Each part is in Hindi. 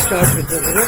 start with the video.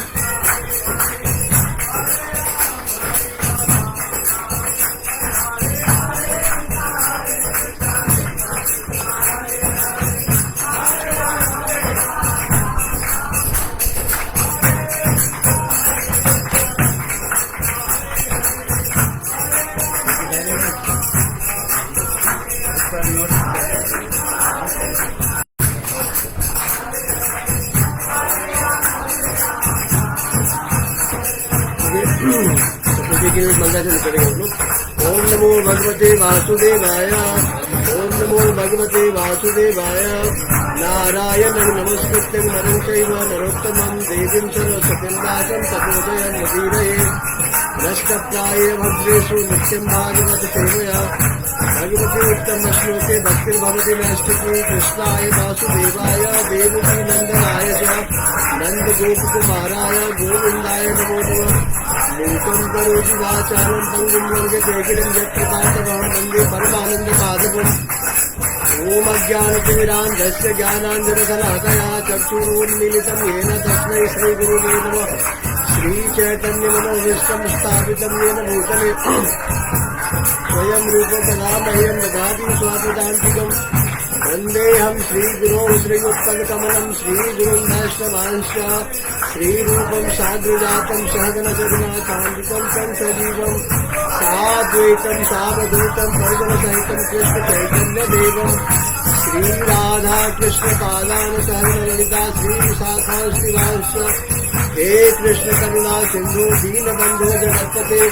ओम नमो भगवते वासुदेवाय। ओम नमो भगवते वासुदेवाय। नारायणं नमस्कृत्यं नरं चैव नरोत्तमं देवीं सरस्वतीं व्यासं ततो जयमुदीरये। नष्टप्राये भद्रेषु नित्यं भागवत सेवया। भगवते उत्तम श्लोके भक्तिर्भवति नैष्ठिकी। कृष्णाय वासुदेवाय देवकी नंदनाय च नंद गोपकुमाराय गोविंदाय नमो नमः। मूकं करोति वाचालं पङ्गुं लङ्घयते गिरिं यत्कृपातमहं वन्दे परमानन्दमाधवम्। ॐ अज्ञानतिमिरान्धस्य ज्ञानाञ्जनशलाकया चक्षुरुन्मीलितं येन तस्मै श्रीगुरुवे नमः। श्रीचैतन्यमनोभीष्टं स्थापितं येन भूतले स्वयं रूपकदा मह्यं ददाति स्वापदान्तिकम्। वन्देऽहं श्रीगुरो श्रीयुक्तकमलं श्रीगुरुं वैष्णवांश्च श्रीरूपं साग्रजातं सहगणचरणाकान्वितं तं सजीवं साद्वैतं सावधूतं परिजनसहितं कृष्णचैतन्यदेवं श्रीराधाकृष्णपादान् सहगणललिता श्रीविशाखांश्च हे कृष्णकरुणा सिन्धु दीनबन्धो जगत्पते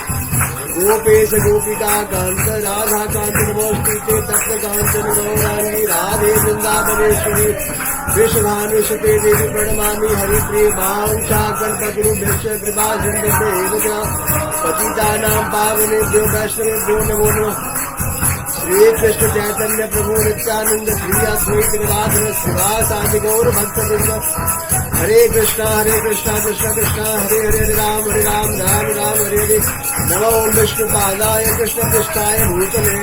गोपेश गोपिका कांत राधा कांत नमोस्तुते तत्र कांचन गौरांगी राधे वृंदावनेश्वरी विश्वभानुसुते देवी प्रणमामि हरिप्रिय कल्पतरुभ्यश्च कृपा सिन्धुभ्यो पतितानां पावनेभ्यो वैष्णवेभ्यो नमो नमः। श्री कृष्ण चैतन्य प्रभु नित्यानंद श्री अद्वैत गदाधर श्रीवासादि गौर भक्तवृंद। हरे कृष्णा कृष्णा कृष्णा हरे हरे राम राम हरे हरे। नमो विष्णुपादाय कृष्ण पृष्ठाय भूतले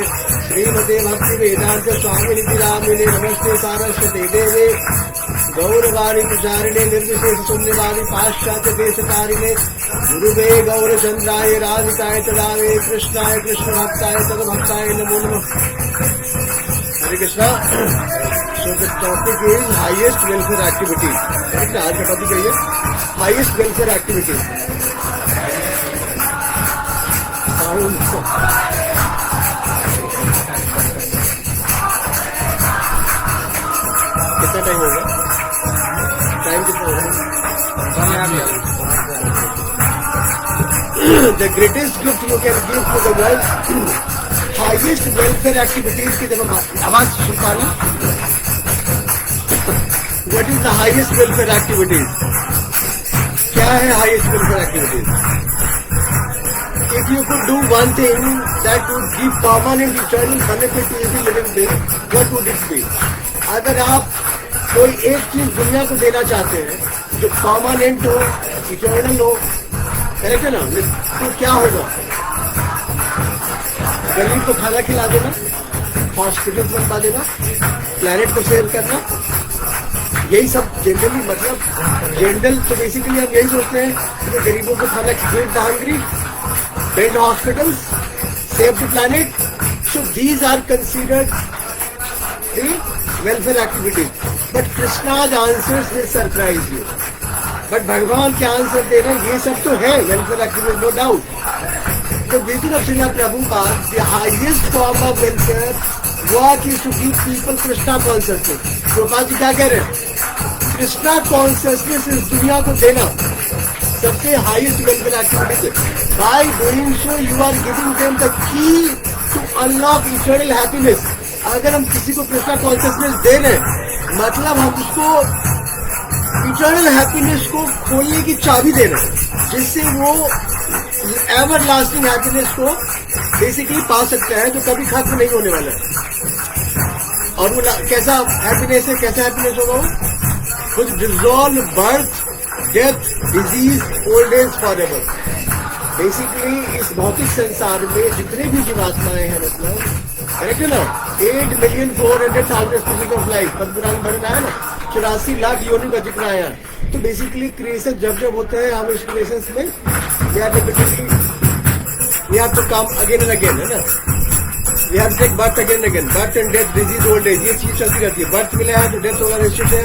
श्रीमते भक्ति वेदांत स्वामिनि नामिने नमस्ते सारस्वते देवे गौरवाणी प्रचारिणे निर्विशेष शून्यवादी पाश्चात्य देशकारिणे गुरुवे गौरचंद्राय राधिकाय तदावे कृष्णाय कृष्ण भक्ताय तदभक्ताय नमो नमः। हरे Krishna. So the topic is highest welfare activity. Correct? आज का टॉपिक है highest welfare activity. कितना टाइम होगा? टाइम कितना होगा? The greatest gift you can give to the world, highest welfare activities की जब आवाज सुन पा रहे। What is the highest welfare activities? क्या है highest welfare activities? If you could do one thing that would give permanent eternal benefit to every living being, what would it be? अगर आप कोई एक चीज दुनिया को देना चाहते हैं जो परमानेंट हो, इटर्नल हो, करेक्ट है ना, तो क्या होगा? गरीब को खाना खिला देना, हॉस्पिटल बनवा देना, प्लैनेट को सेव करना, यही सब जनरली मतलब जनरल। तो बेसिकली हम यही सोचते हैं कि गरीबों को खाना feed the hungry, build hospitals, save the planet. So these are considered the welfare activities. But Krishna's answers will surprise you. But भगवान क्या आंसर दे रहे हैं? ये सब तो है वेलफेयर एक्टिविटीज, नो डाउट। तो within of Srila Prabhupada the highest form of welfare work is to give people Krishna consciousness. Prabhupada ji क्या कह रहे हैं? कृष्णा कॉन्शियसनेस इस दुनिया को देना सबसे हाईएस्ट वेलफेयर एक्टिविटी है। By doing so you are giving them the key to unlock eternal happiness. अगर हम किसी को कृष्णा कॉन्शियसनेस दे रहे हैं मतलब हम उसको इटर्नल हैप्पीनेस को खोलने की चाबी दे रहे हैं, जिससे वो एवर लास्टिंग हैप्पीनेस को बेसिकली पा सकता है जो कभी खत्म नहीं होने वाला है। और वो कैसा हैप्पीनेस है? कैसा हैप्पीनेस होगा? वो कुछ dissolve birth, death, disease, old as for ever. Basically इस भौतिक संसार में जितने भी जीवात्माएं हैं, मतलब करेक्ट है ना, 8,400,000 स्पीसीज ऑफ लाइफ पद्मपुराण में बताया ना 84 लाख योनि का जिक्र आया। तो बेसिकली क्रिएशन जब जब होते हैं हम इस क्रिएशन में we have to come again and again, है ना। We have to take birth again and again, birth and death, disease, old age, ये चीज चलती रहती है। बर्थ मिला है तो डेथ होगा निश्चित है,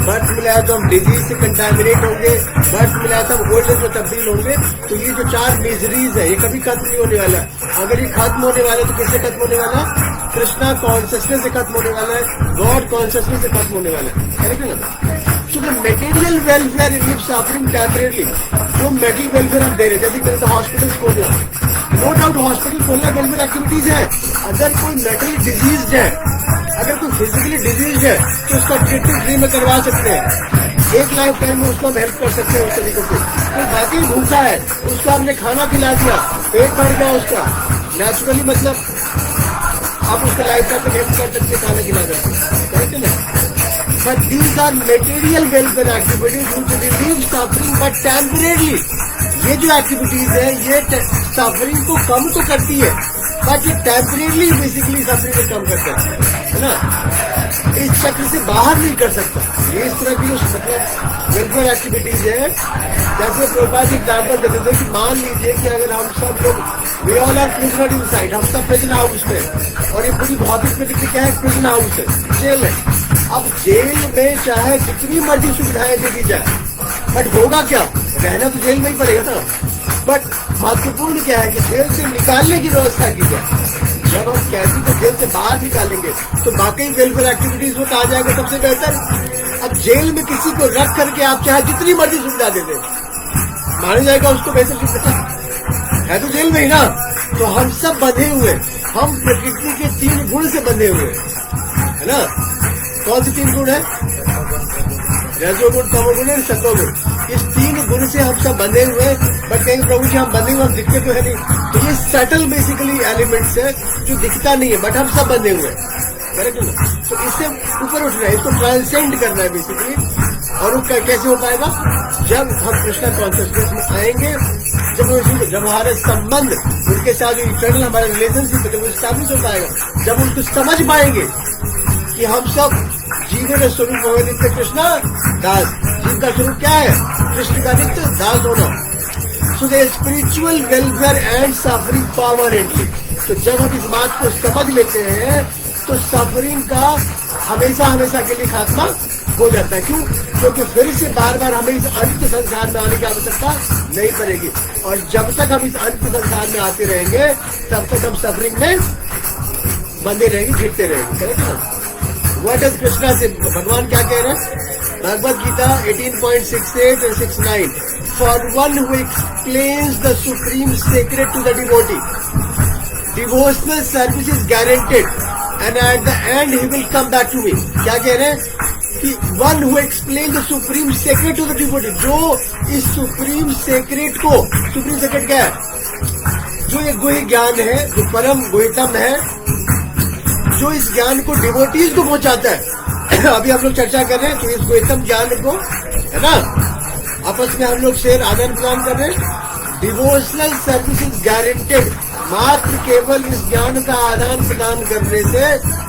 बर्थ मिला है तो हम डिजीज से कंटामिनेट होंगे, बर्थ मिला है तो हम ओल्ड एज में तब्दील होंगे। तो ये जो 4 मिजरीज है ये कभी खत्म नहीं होने वाला। अगर ये खत्म होने वाला है तो किससे खत्म होने वाला है? कृष्णा कॉन्शियसनेस से खत्म होने वाला है, गॉड कॉन्शियसनेस से खत्म होने वाला है, करेक्ट है ना। So the material welfare in suffering temporary, जो मेटल वेलफेयर हम दे रहे हैं, जैसे कहते हैं हॉस्पिटल खोल रहे हैं, नो डाउट हॉस्पिटल खोलना वेलफेयर एक्टिविटीज है। अगर कोई मेटली डिजीज है, अगर कोई फिजिकली डिजीज है तो उसका ट्रीटमेंट फ्री में करवा सकते हैं, एक लाइफ टाइम में उसको हम हेल्प कर सकते हैं उस तरीके से। कोई बाकी भूखा है उसको हमने खाना खिला दिया, पेट भर गया उसका, नेचुरली मतलब आप उसका लाइफ टाइम में हेल्प कर सकते हैं, खाना खिला सकते हैं, ना। But these are material welfare activities which relieve suffering but temporary. ये जो एक्टिविटीज है ये सफरिंग को कम तो करती है बट ये टेम्परेरी बेसिकली सफरिंग को कम करता है ना। इस चक्र से बाहर नहीं कर सकता। ये इस तरह की जो मतलब वेलफेयर एक्टिविटीज है, जैसे प्रभुपाद जी एग्जाम्पल देते थे कि मान लीजिए कि अगर हम सब लोग we all are prisoner inside, हम सब प्रिजन हाउस में, और ये पूरी भौतिक प्रकृति क्या है? प्रिजन हाउस है, जेल है। अब जेल में चाहे जितनी मर्जी सुविधाएं दे दी जाए बट होगा क्या? रहना तो जेल में ही पड़ेगा ना। बट महत्वपूर्ण क्या है कि जेल से निकालने की व्यवस्था की जाए। जब हम कैदी को जेल से बाहर निकालेंगे तो बाकी वेलफेयर एक्टिविटीज में कहा जाएगा सबसे बेहतर। अब जेल में किसी को रख करके आप चाहे जितनी मर्जी सुविधा दे दें, माना जाएगा उसको बेहतर सुविधा है तो जेल में ही ना। तो हम सब बंधे हुए, हम प्रकृति के 3 गुण से बंधे हुए, है ना। कौन से 3 गुण है? रजोगुण, तमोगुण और सत्वगुण। इस 3 गुण से हम सब बंधे हुए। बट कहीं प्रभु जी हम बंधे हुए, हम दिखते तो है नहीं। तो ये सटल बेसिकली एलिमेंट्स है जो दिखता नहीं है बट हम सब बंधे हुए, करेक्ट है ना। तो इससे ऊपर उठना है, इसको ट्रांसेंड करना है बेसिकली। और वो कैसे हो पाएगा? जब हम कृष्णा कॉन्शियसनेस में आएंगे, जब हमारे संबंध उनके साथ जो इटर्नल हमारा रिलेशनशिप है जब वो स्टैब्लिश हो पाएगा, जब उनको समझ पाएंगे कि हम सब जीवन का स्वरूप हो नित्य कृष्णा दास। जीव का स्वरूप क्या है? कृष्ण का नित्य दास होना। So the spiritual welfare and suffering permanently. तो जब हम इस बात को समझ लेते हैं तो सफरिंग का हमेशा हमेशा के लिए खात्मा हो जाता है। क्यों? क्योंकि फिर से बार बार हमें इस अंत संसार में आने की आवश्यकता नहीं पड़ेगी। और जब तक हम इस अंत संसार में आते रहेंगे तब तक हम सफरिंग में बंधे रहेंगे, घिरते रहेंगे, करेक्ट ना। What does Krishna say? भगवान क्या कह रहे हैं? Bhagavad Gita 18.68 and 69. For one who explains the supreme secret to the devotee, devotional service is guaranteed, and at the end he will come back to me. क्या कह रहे हैं? कि one who explains the supreme secret to the devotee, जो इस supreme secret को, supreme secret क्या है? जो ये गुह्य ज्ञान है, जो परम गुह्यतम है, जो इस ज्ञान को डिवोटीज को पहुंचाता है। अभी हम लोग चर्चा कर रहे हैं तो इस गुह्यतम ज्ञान को, है ना, आपस में हम लोग शेयर आदान प्रदान कर रहे हैं। Devotional service is guaranteed. मात्र केवल इस ज्ञान का आदान प्रदान करने से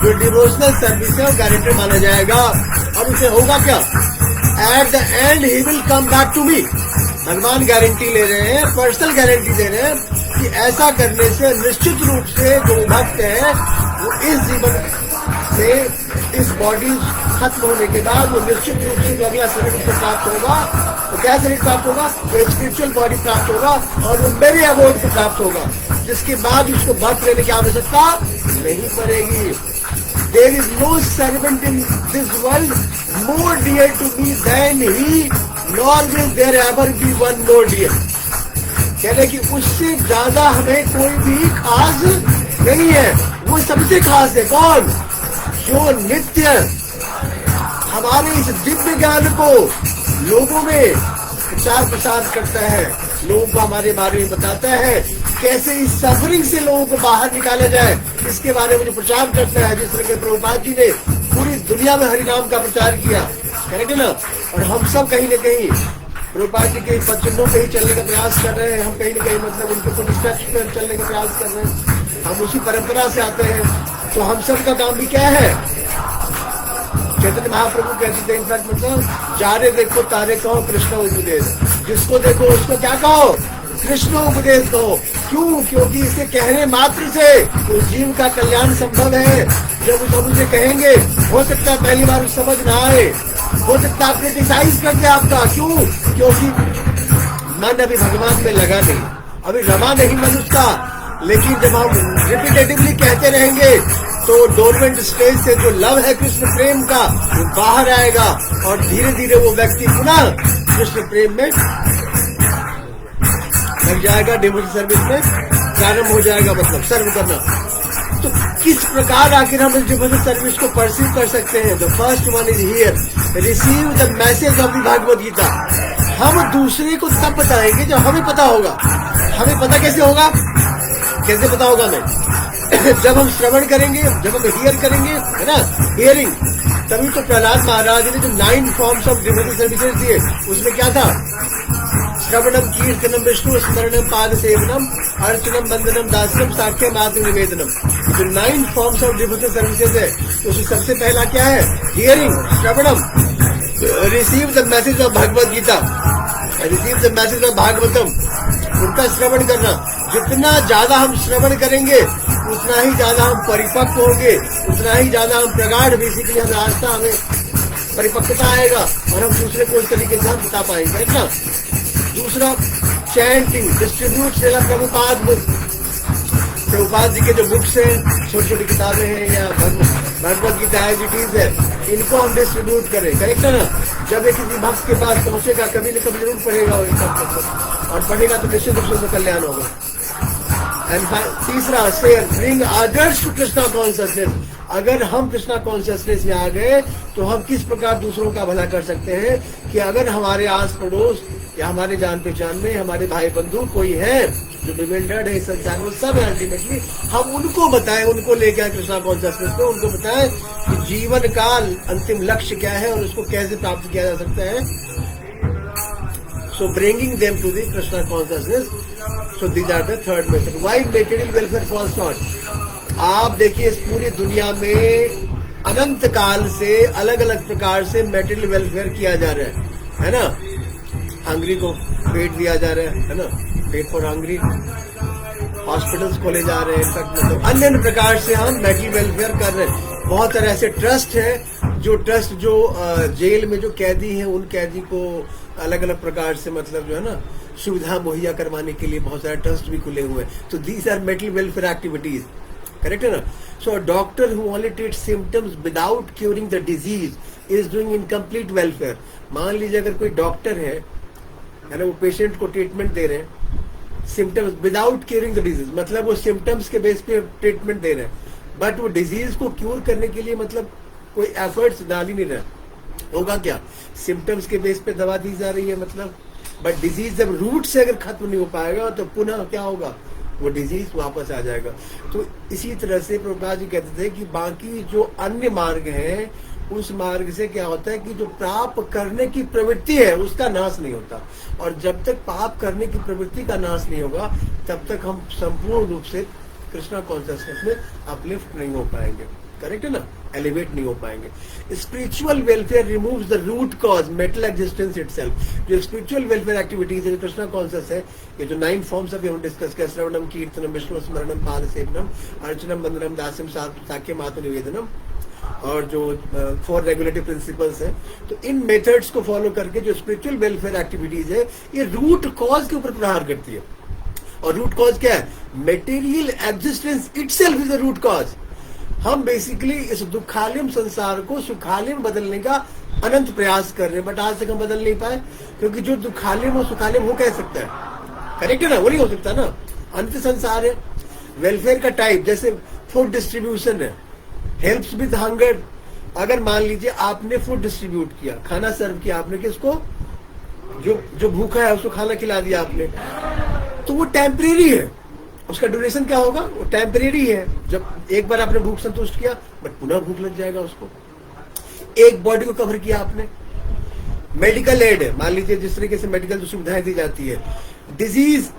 जो डिवोशनल सर्विस है वो गारंटेड माना जाएगा। और उसे होगा क्या? At the end he will come back to me. भगवान गारंटी ले रहे हैं, पर्सनल गारंटी दे रहे हैं कि ऐसा करने से निश्चित रूप से जो भक्त है वो इस जीवन में, इस बॉडी खत्म होने के बाद वो निश्चित रूप से जो अगला शरीर उसको प्राप्त होगा, तो क्या शरीर प्राप्त होगा? वो स्पिरिचुअल बॉडी प्राप्त होगा और वो मेरे अवॉर्ड को प्राप्त होगा, जिसके बाद उसको भक्त लेने की आवश्यकता नहीं पड़ेगी। There is no servant in this world more dear to me than he, nor will there ever be one more dear. कहने कि उससे ज्यादा हमें कोई भी खास नहीं है। वो सबसे खास है। कौन? जो नित्य हमारे इस दिव्य ज्ञान को लोगों में प्रचार प्रसार करता है, लोगों को हमारे बारे में बताता है, कैसे इस सफरिंग से लोगों को बाहर निकाला जाए, इसके बारे में जो प्रचार करता है। जिस तरह के प्रभुपाद जी ने पूरी दुनिया में हरिनाम का प्रचार किया, करेक्ट है ना। और हम सब कहीं न कहीं प्रभुपाद जी के पदचिन्हों पे ही चलने का प्रयास कर रहे हैं। हम कहीं न कहीं मतलब उनके फोटोस्टेप्स पे चलने का प्रयास कर रहे हैं। हम उसी परंपरा से आते हैं। तो हम सब का काम भी क्या है? चैतन्य महाप्रभु कहते थे इनफैक्ट मतलब जारे देखो तारे कहो कृष्ण उपदेश, जिसको देखो उसको क्या कहो, कृष्ण उपदेश कहो। क्यों? क्योंकि इसे कहने मात्र से उस जीव का कल्याण संभव है। जब हम उसे कहेंगे, हो सकता है पहली बार समझ ना आए, हो सकता है क्रिटिसाइज कर दे आपका। क्यों? क्योंकि मन अभी भगवान में लगा नहीं, अभी रमा नहीं मन उसका। लेकिन जब हम रिपीटेटिवली कहते रहेंगे तो डोरमेंट स्टेज से जो लव है कृष्ण प्रेम का वो बाहर आएगा और धीरे धीरे वो व्यक्ति पुनः कृष्ण प्रेम में लग जाएगा, डिवोटी सर्विस में प्रारंभ हो जाएगा, मतलब सर्व करना। तो किस प्रकार आखिर हम इस डिवोटी सर्विस को परसीव कर सकते हैं? The first one is here, receive the message of the Bhagavad Gita. हम दूसरे को तब बताएंगे जब हमें पता होगा। हमें पता कैसे होगा? कैसे पता होगा हमें? जब हम श्रवण करेंगे, जब हम हियर करेंगे, है ना, हियरिंग। तभी तो प्रहलाद महाराज ने जो 9 फॉर्म्स ऑफ डिवोटी सर्विसेज दिए, उसमें क्या था? श्रवणम, कीर्तनम, विष्णु स्मरणम, पाद सेवनम, अर्चनम, वंदनम, दास्यम, साक्ष्यम, आत्म निवेदनम। जो 9 फॉर्म्स ऑफ डिवोटी सर्विसेज है, तो उसमें सबसे पहला क्या है? हियरिंग, श्रवणम, receive the message of Bhagavad Gita, receive the message of Bhagavatam, उनका श्रवण करना। जितना ज्यादा हम श्रवण करेंगे उतना ही ज्यादा हम परिपक्व होंगे, उतना ही ज्यादा हम प्रगाढ़, बेसिकली हमें आस्था, हमें परिपक्वता आएगा और हम दूसरे को इस तरीके से हम बता पाएंगे, है ना। दूसरा, चैंटिंग, डिस्ट्रीब्यूट श्रील प्रभुपाद जी के जो बुक्स हैं, छोटी छोटी किताबें हैं या Bhagavad Gita as it is है, इनको हम डिस्ट्रीब्यूट करें, करेक्ट है ना। जब एक किसी भक्त के पास पहुंचेगा कभी न कभी जरूर पढ़ेगा और पढ़ेगा तो निश्चित रूप से कल्याण होगा। एंड तीसरा, share, bring others to Krishna consciousness. अगर हम कृष्णा कॉन्शियसनेस में आ गए तो हम किस प्रकार दूसरों का भला कर सकते हैं कि अगर हमारे आस पड़ोस या हमारे जान पहचान में हमारे भाई बंधु कोई है जो बिविल्डर्ड है संसार में, सब है अल्टीमेटली, हम उनको बताएं, उनको लेके आए कृष्णा कॉन्शियसनेस में, उनको बताएं कि जीवन का अंतिम लक्ष्य क्या है और उसको कैसे प्राप्त किया जा सकता है। So bringing them to the Krishna consciousness. So these are the third method. Why material welfare falls short? आप देखिए इस पूरी दुनिया में अनंत काल से अलग अलग प्रकार से मेटेरियल वेलफेयर किया जा रहा है ना। हंगरी को पेट दिया जा रहा है ना, पेट फॉर हंगरी, हॉस्पिटल्स खोले जा रहे हैं, मतलब अन्य प्रकार से हम मेटेरियल वेलफेयर कर रहे हैं। बहुत तरह से ट्रस्ट है, जो ट्रस्ट जो जेल में जो कैदी हैं उन कैदी को अलग अलग प्रकार से मतलब जो है ना सुविधा मुहैया करवाने के लिए बहुत सारे ट्रस्ट भी खुले हुए हैं। तो these are material welfare activities, correct है ना। So a doctor who only treat symptoms without curing the disease is doing incomplete welfare. मान लीजिए अगर कोई डॉक्टर है ना, वो पेशेंट को ट्रीटमेंट दे रहे हैं symptoms without curing the disease, मतलब वो सिम्टम्स के बेस पे ट्रीटमेंट दे रहे हैं, बट वो डिजीज को क्यूर करने के लिए मतलब कोई एफर्ट्स डाल ही नहीं रहा, होगा क्या? सिम्टम्स के बेस पे दवा दी जा रही है मतलब, बट डिजीज जब रूट से अगर खत्म नहीं हो पाएगा तो पुनः क्या होगा? वो डिजीज वापस आ जाएगा। तो इसी तरह से प्रभुपाद जी कहते थे कि बाकी जो अन्य मार्ग हैं उस मार्ग से क्या होता है कि जो पाप करने की प्रवृत्ति है उसका नाश नहीं होता, और जब तक पाप करने की प्रवृत्ति का नाश नहीं होगा तब तक हम संपूर्ण रूप से कृष्णा कॉन्शियसनेस में अपलिफ्ट नहीं हो पाएंगे, करेक्ट है ना, एलिवेट नहीं हो पाएंगे। Spiritual welfare removes the root cause material existence itself. जो स्पिरिचुअल वेलफेयर एक्टिविटीज है, कृष्णा कॉन्शियस है, ये जो 9 फॉर्म्स अभी हम डिस्कस कर, श्रवणम, कीर्तनम, विष्णु स्मरणम, पाद सेवनम, अर्चनम, वंदनम, दास्यम, साक्ष्यम, आत्म निवेदनम, और जो 4 रेगुलेटिव प्रिंसिपल्स हैं, तो इन मेथड्स को फॉलो करके जो स्पिरिचुअल वेलफेयर एक्टिविटीज है ये रूट कॉज के ऊपर प्रहार करती है। और रूट कॉज क्या है? Material existence itself is the root cause. हम बेसिकली इस दुखालयम संसार को सुखालय में बदलने का अनंत प्रयास कर रहे हैं, बट आज तक हम बदल नहीं पाए, क्योंकि जो दुखालयम हो सुखालयम हो कह सकता है, करेक्ट है ना, वो नहीं हो सकता ना। अंत संसार है, वेलफेयर का टाइप जैसे फूड डिस्ट्रीब्यूशन है, हेल्प्स विद हंगर। अगर मान लीजिए आपने फूड डिस्ट्रीब्यूट किया, खाना सर्व किया आपने, किसको? जो भूखा है उसको खाना खिला दिया आपने, तो वो टेम्परेरी है, उसका ड्यूरेशन क्या होगा? वो टेम्परेरी है। जब एक बार आपने भूख संतुष्ट किया बट पुनः भूख लग जाएगा उसको। एक बॉडी को कवर किया आपने। मेडिकल एड है, मान लीजिए जिस तरीके से मेडिकल जो सुविधाएं दी जाती है, डिजीज,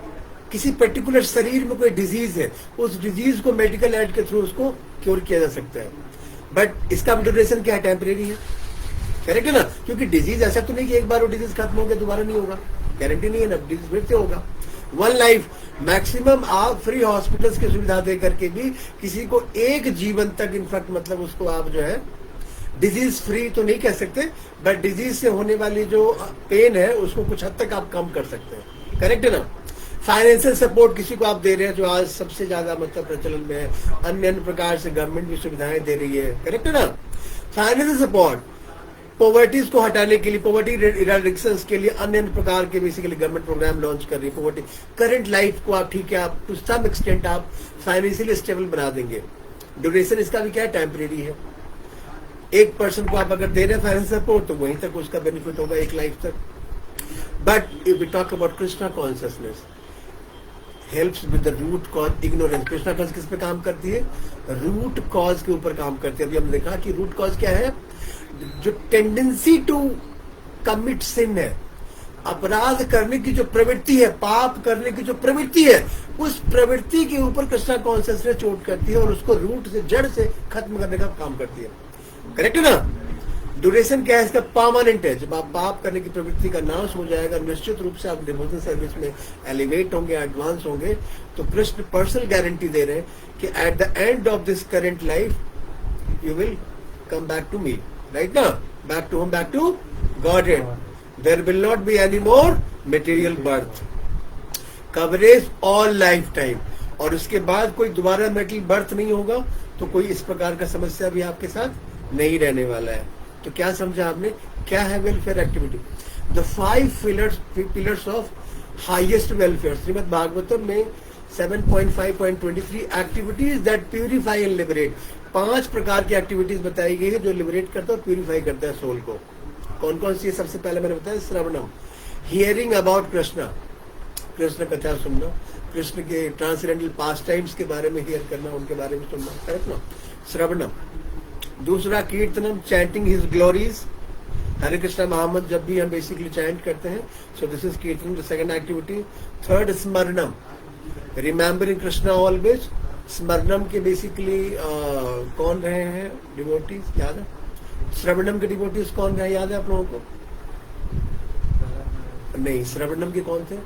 किसी पर्टिकुलर शरीर में कोई डिजीज है, उस डिजीज को मेडिकल एड के थ्रू उसको क्योर किया जा सकता है। बट इसका ड्यूरेशन क्या है, टेम्परेरी है, करेक्ट है ना, क्योंकि डिजीज ऐसा तो नहीं कि एक बार वो डिजीज खत्म हो गया दोबारा नहीं होगा, गारंटी नहीं है ना, डिजीज फिर से होगा। वन लाइफ मैक्सिमम आप फ्री हॉस्पिटल्स की सुविधा दे करके भी किसी को एक जीवन तक इनफैक्ट मतलब उसको आप जो है डिजीज फ्री तो नहीं कह सकते, बट डिजीज से होने वाली जो पेन है उसको कुछ हद तक आप कम कर सकते हैं, करेक्ट है ना। फाइनेंशियल सपोर्ट किसी को आप दे रहे हैं, जो आज सबसे ज्यादा मतलब प्रचलन में है, अन्य अन्य प्रकार से गवर्नमेंट भी सुविधाएं दे रही है, करेक्ट है ना। फाइनेंशियल सपोर्ट पॉवर्टीज को हटाने के लिए, पॉवर्टी इरेडिकेशन के लिए अन्य प्रकार के बेसिकली गवर्नमेंट प्रोग्राम लॉन्च कर रही है। पॉवर्टी करंट लाइफ को आप ठीक है, आप टू सम एक्सटेंट आप फाइनेंशियली स्टेबल बना देंगे। ड्यूरेशन इसका भी क्या है, टेम्परेरी है। एक पर्सन को आप अगर दे रहे हैं फाइनेंशियल सपोर्ट तो वहीं तक उसका बेनिफिट होगा एक लाइफ तक। But if we talk about Krishna consciousness helps with the root cause ignorance. Krishna cause किस पे काम करती है, रूट कॉज के ऊपर काम करती है। अभी हमने देखा कि रूट कॉज क्या है, जो टेंडेंसी टू कमिट सिन है, अपराध करने की जो प्रवृत्ति है, पाप करने की जो प्रवृत्ति है, उस प्रवृत्ति के ऊपर कृष्णा कॉन्शियसनेस चोट करती है और उसको रूट से, जड़ से खत्म करने का काम करती है, करेक्ट है ना। ड्यूरेशन क्या है इसका, परमानेंट है। जब आप पाप करने की प्रवृत्ति का नाश हो जाएगा, निश्चित रूप से आप डिवोशन सर्विस में एलिवेट होंगे, एडवांस होंगे। तो कृष्ण पर्सनल गारंटी दे रहे हैं कि at the end of this current life you will come back to me, right ना, back to home, back to godhead. There will not be any more material birth, coverage all life time. और उसके बाद कोई दोबारा मेटल बर्थ नहीं होगा, तो कोई इस प्रकार का समस्या भी आपके साथ नहीं रहने वाला है। तो क्या समझा आपने, क्या है welfare activity, the 5 pillars of highest welfare. Shrimad Bhagavatam में 7.5.23 activities that purify and liberate, 5 प्रकार की एक्टिविटीज बताई गई है जो लिबरेट करता है और प्यूरिफाई करता है सोल को। कौन कौन सी है, सबसे पहले मैंने बताया श्रवणम, हियरिंग अबाउट कृष्णा, कृष्ण कथा सुनना, कृष्ण के ट्रांसेंडेंटल पास टाइम्स के बारे में हियर करना, उनके बारे में सुनना, करेक्ट ना, श्रवणम। दूसरा कीर्तनम, chanting his glories, Hare Krishna महामंत्र जब भी हम बेसिकली चैंट करते हैं, so this is kirtan, the second activity. Third स्मरणम, रिमेम्बरिंग कृष्णा ऑलवेज। स्मरणम के बेसिकली कौन रहे हैं डिवोटीज, याद है? श्रवणम के डिवोटीज कौन रहे, याद है आप लोगों को? नहीं, श्रवणम के कौन थे?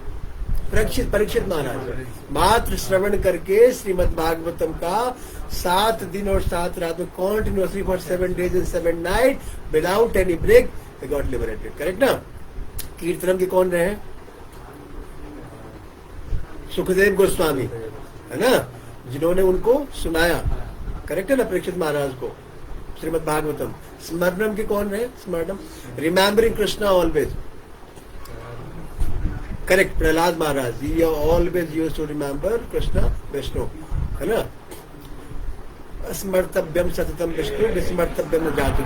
परीक्षित महाराज। मात्र श्रवण करके श्रीमद् भागवतम का 7 दिन और 7 रात में continuously for 7 days and 7 nights without any break they got liberated, correct ना। कीर्तनम के कौन रहे? सुखदेव गोस्वामी, है ना, जिन्होंने उनको सुनाया, करेक्ट है ना, परीक्षित महाराज को श्रीमद् भागवतम। स्मरणम के कौन रहे? स्मरणम, remembering Krishna always, correct, Prahlad Maharaj, he always used to remember Krishna Vishnu, है ना। स्मर्तव्यम सततम विष्णु विस्मर्तव्यम न जातु।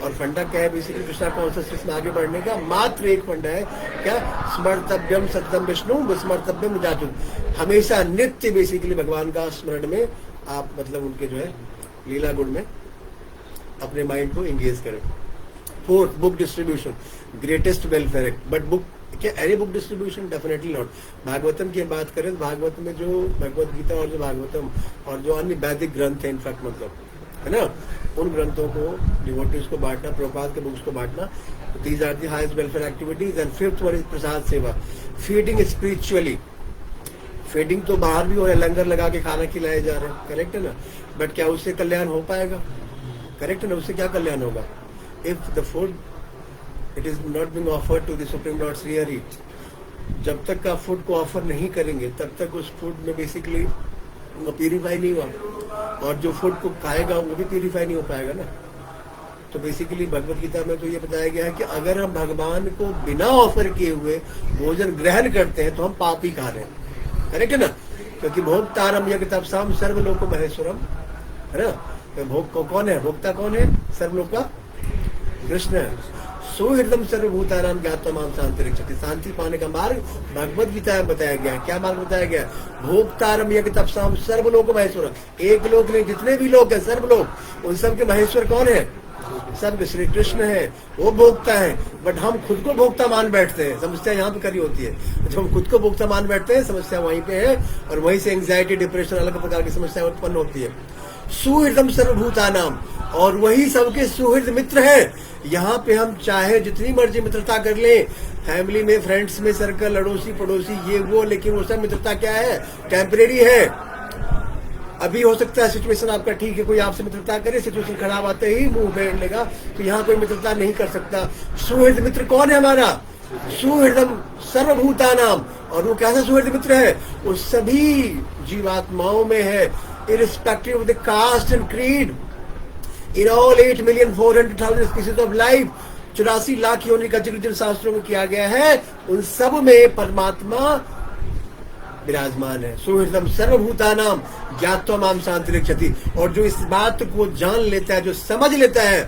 और फंडा क्या है बेसिकली कृष्णा कॉन्शियसनेस में आगे बढ़ने का? मात्र एक फंडा है, क्या? स्मर्तव्यम सततम विष्णु विस्मर्तव्यम न जातु। हमेशा नित्य बेसिकली भगवान का स्मरण में आप मतलब उनके जो है लीला गुण में अपने माइंड को एंगेज करें। Fourth, book distribution, greatest welfare act. But book क्या, any book distribution? Definitely not. Bhagavatam की बात करें तो भागवत में जो भगवत गीता और जो भागवतम और जो अन्य वैदिक ग्रंथ है इनफैक्ट मतलब, है ना, उन ग्रंथों को डिवोटीज को बांटना, प्रभुपाद के बुक्स को बांटना, these are the highest welfare activities. And fifth one is prasad seva, feeding spiritually. Feeding तो बाहर भी हो रहा है, लंगर लगा के खाना खिलाए जा रहे हैं, करेक्ट है ना, बट क्या उससे कल्याण हो पाएगा? करेक्ट है ना, उससे क्या कल्याण होगा? If the food it is not being offered to the supreme lord Shri Hari, जब तक का फूड को ऑफर नहीं करेंगे तब तक उस फूड में बेसिकली वो प्यूरिफाई नहीं हुआ, और जो फूड को खाएगा वो भी प्यूरिफाई नहीं हो पाएगा ना। तो बेसिकली भगवत गीता में तो ये बताया गया है कि अगर हम भगवान को बिना ऑफर किए हुए भोजन ग्रहण करते हैं तो हम पाप ही खा रहे हैं, करेक्ट है ना, क्योंकि भोक्तारम यज्ञ तपसाम सर्वलोक महेश्वरम, है ना। तो भोग कौन है, भोक्ता कौन है? सर्वलोक का कृष्ण है। सुहृदम सर्वभूतानां ज्ञात्वा मां शांति रक्षति, शांति पाने का मार्ग भगवत गीता में बताया गया है। क्या मार्ग बताया गया? भोक्तारम यज्ञ तपसाम सर्वलोक महेश्वर। एक लोक नहीं, जितने भी लोग हैं सर्वलोक, उन सब के महेश्वर कौन है? सब श्री कृष्ण है, वो भोक्ता है। बट हम खुद को भोक्ता मान बैठते हैं, समस्या यहाँ पे करी होती है। जब हम खुद को भोक्ता मान बैठते हैं समस्या वहीं पे है, और वहीं से एंग्जाइटी, डिप्रेशन, अलग प्रकार की समस्या उत्पन्न होती है। सुहृदम सर्वभूतानाम, और वही सबके सुहृद मित्र है। यहाँ पे हम चाहे जितनी मर्जी मित्रता कर ले, फैमिली में, फ्रेंड्स में, सर्कल, अड़ोसी पड़ोसी, ये वो, लेकिन वो सब मित्रता क्या है? टेम्परेरी है। अभी हो सकता है सिचुएशन आपका ठीक है, कोई आपसे मित्रता करे, सिचुएशन खराब आते ही मुंह फेर लेगा, तो यहाँ कोई मित्रता नहीं कर सकता। सुहृद मित्र कौन है हमारा? सुहृदम सर्वभूतानाम। और वो कैसा सुहृद मित्र है? वो सभी जीवात्माओं में है, irrespective of the caste and creed, in all 8,400,000 species of life. 84 lakh योनि का जिक्र जिन शास्त्रों में किया गया है, उन सब में परमात्मा विराजमान है। सुहृदम सर्वभूतानाम ज्ञात्वा माम शांति रक्षति। और जो इस बात को जान लेता है, जो समझ लेता है,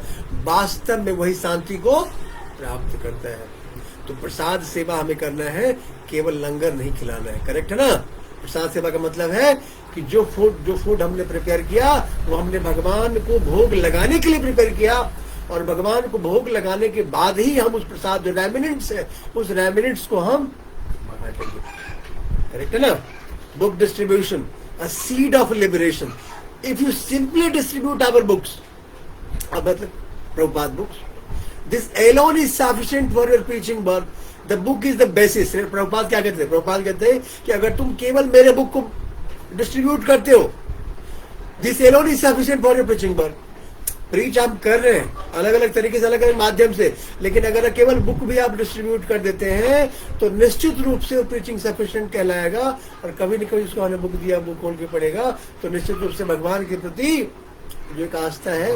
वास्तव में वही शांति को प्राप्त करता है। तो प्रसाद सेवा हमें करना है, केवल लंगर नहीं खिलाना है। करेक्ट है ना? प्रसाद सेवा का मतलब है कि जो फूड हमने प्रिपेयर किया, वो हमने भगवान को भोग लगाने के लिए प्रिपेयर किया, और भगवान को भोग लगाने के बाद ही हम उस प्रसाद, जो रेमिनेंट्स है, उस रेमिनेंट्स को हम बांटेंगे। करेक्ट है ना? Book distribution, a seed of liberation. If you simply distribute our books, अब मतलब Prabhupada books, this alone is sufficient for your preaching work. The book is the basis. Prabhupada क्या कहते हैं? प्रभुपाद कहते हैं कि अगर तुम केवल मेरे बुक को डिस्ट्रीब्यूट करते हो, this alone is sufficient for your preaching work. Preach आप कर रहे हैं अलग अलग तरीके से, अलग अलग माध्यम से, लेकिन अगर केवल बुक भी आप डिस्ट्रीब्यूट कर देते हैं तो निश्चित रूप से प्रीचिंग सफिशिएंट कहलाएगा। और कभी न कभी उसको हमने बुक दिया, बुक खोल के पढ़ेगा, तो निश्चित रूप से भगवान के प्रति जो एक आस्था है,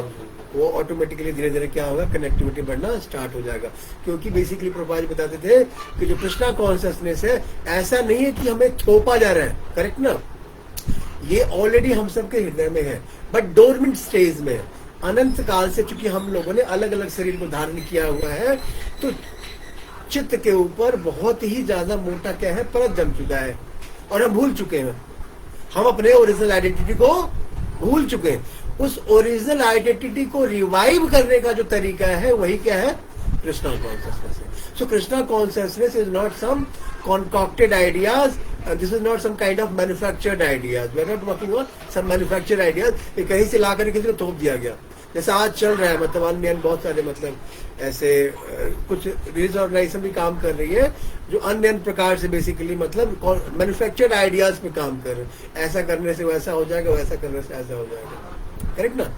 वो ऑटोमेटिकली धीरे धीरे क्या होगा? कनेक्टिविटी बढ़ना स्टार्ट हो जाएगा। क्योंकि बेसिकली प्रभुपाद बताते थे कि जो कृष्णा कॉन्शियसनेस है, ऐसा नहीं है कि हमें थोपा जा रहा है। करेक्ट ना? ये ऑलरेडी हम सबके हृदय में है, बट डोरमेंट स्टेज में है। अनंत काल से चूंकि हम लोगों ने अलग अलग शरीर को धारण किया हुआ है, तो चित्त के ऊपर बहुत ही ज्यादा मोटा क्या है? परत जम चुका है, और हम भूल चुके हैं। हम अपने ओरिजिनल आइडेंटिटी को भूल चुके हैं। उस ओरिजिनल आइडेंटिटी को रिवाइव करने का जो तरीका है, वही क्या है? कृष्णा कॉन्शियसनेस है। So Krishna consciousness is not some concocted ideas, this is not some kind of manufactured ideas. We are not working on some manufactured ideas कि कहीं से ला कर किसी को थोप दिया गया, जैसा आज चल रहा है। मतलब अन्य बहुत सारे मतलब ऐसे कुछ रिलीज ऑर्गेनाइजेशन भी काम कर रही है, जो अन्य प्रकार से बेसिकली मतलब मैन्युफैक्चर्ड आइडियाज पे काम कर रहे हैं। ऐसा करने से वैसा हो जाएगा, वैसा करने से ऐसा हो जाएगा। करेक्ट ना?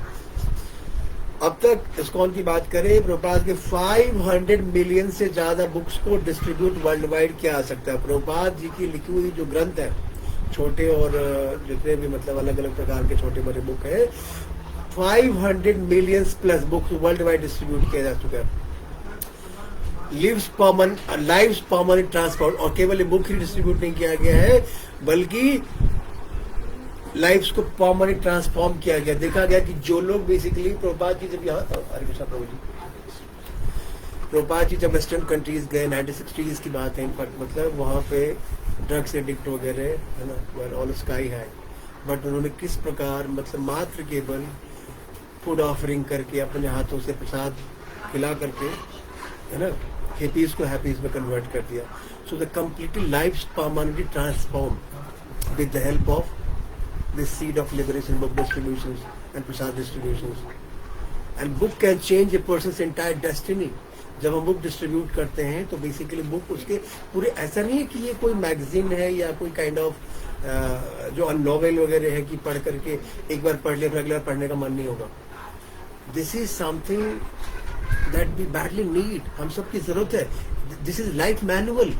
अब तक इस्कॉन की बात करें, प्रभुपाद के 500 मिलियन से ज्यादा बुक्स को डिस्ट्रीब्यूट वर्ल्ड वाइड किया जा सकता है। प्रभुपाद जी की लिखी हुई जो ग्रंथ है, छोटे और जितने भी मतलब अलग अलग प्रकार के छोटे बड़े बुक है, 500 million plus books world wide distribute किया जा चुका है। लिव्स परमानेंट ट्रांसफॉर्म, और केवल ये बुक ही डिस्ट्रीब्यूट नहीं किया गया है, बल्कि लाइफ्स को परमानेंट ट्रांसफॉर्म किया गया। देखा गया कि जो लोग बेसिकली प्रभुपाद जी जब यहाँ, हरे कृष्णा प्रभु जी, प्रभुपाद जी जब वेस्टर्न कंट्रीज गए, 1960s की बात है इनफैक्ट, मतलब वहाँ पे ड्रग्स एडिक्ट वगैरह है ना, ऑल स्काई हाई, बट उन्होंने किस प्रकार मतलब मात्र केवल फूड ऑफरिंग करके, अपने हाथों से प्रसाद खिला करके, है ना, हिपीज को हैप्पीज में कन्वर्ट कर दिया। So the completely life permanently transform with the help of this seed of liberation, book distributions and prasad distributions. And book can change a person's entire destiny. जब हम बुक डिस्ट्रीब्यूट करते हैं तो बेसिकली बुक उसके पूरे, ऐसा नहीं है कि ये कोई मैगजीन है या कोई काइंड ऑफ जो नॉवेल वगैरह है कि पढ़ करके एक बार पढ़ लिया फिर अगली बार पढ़ने का मन नहीं होगा। This is something that we badly need, हम सबकी जरूरत है। This is life manual.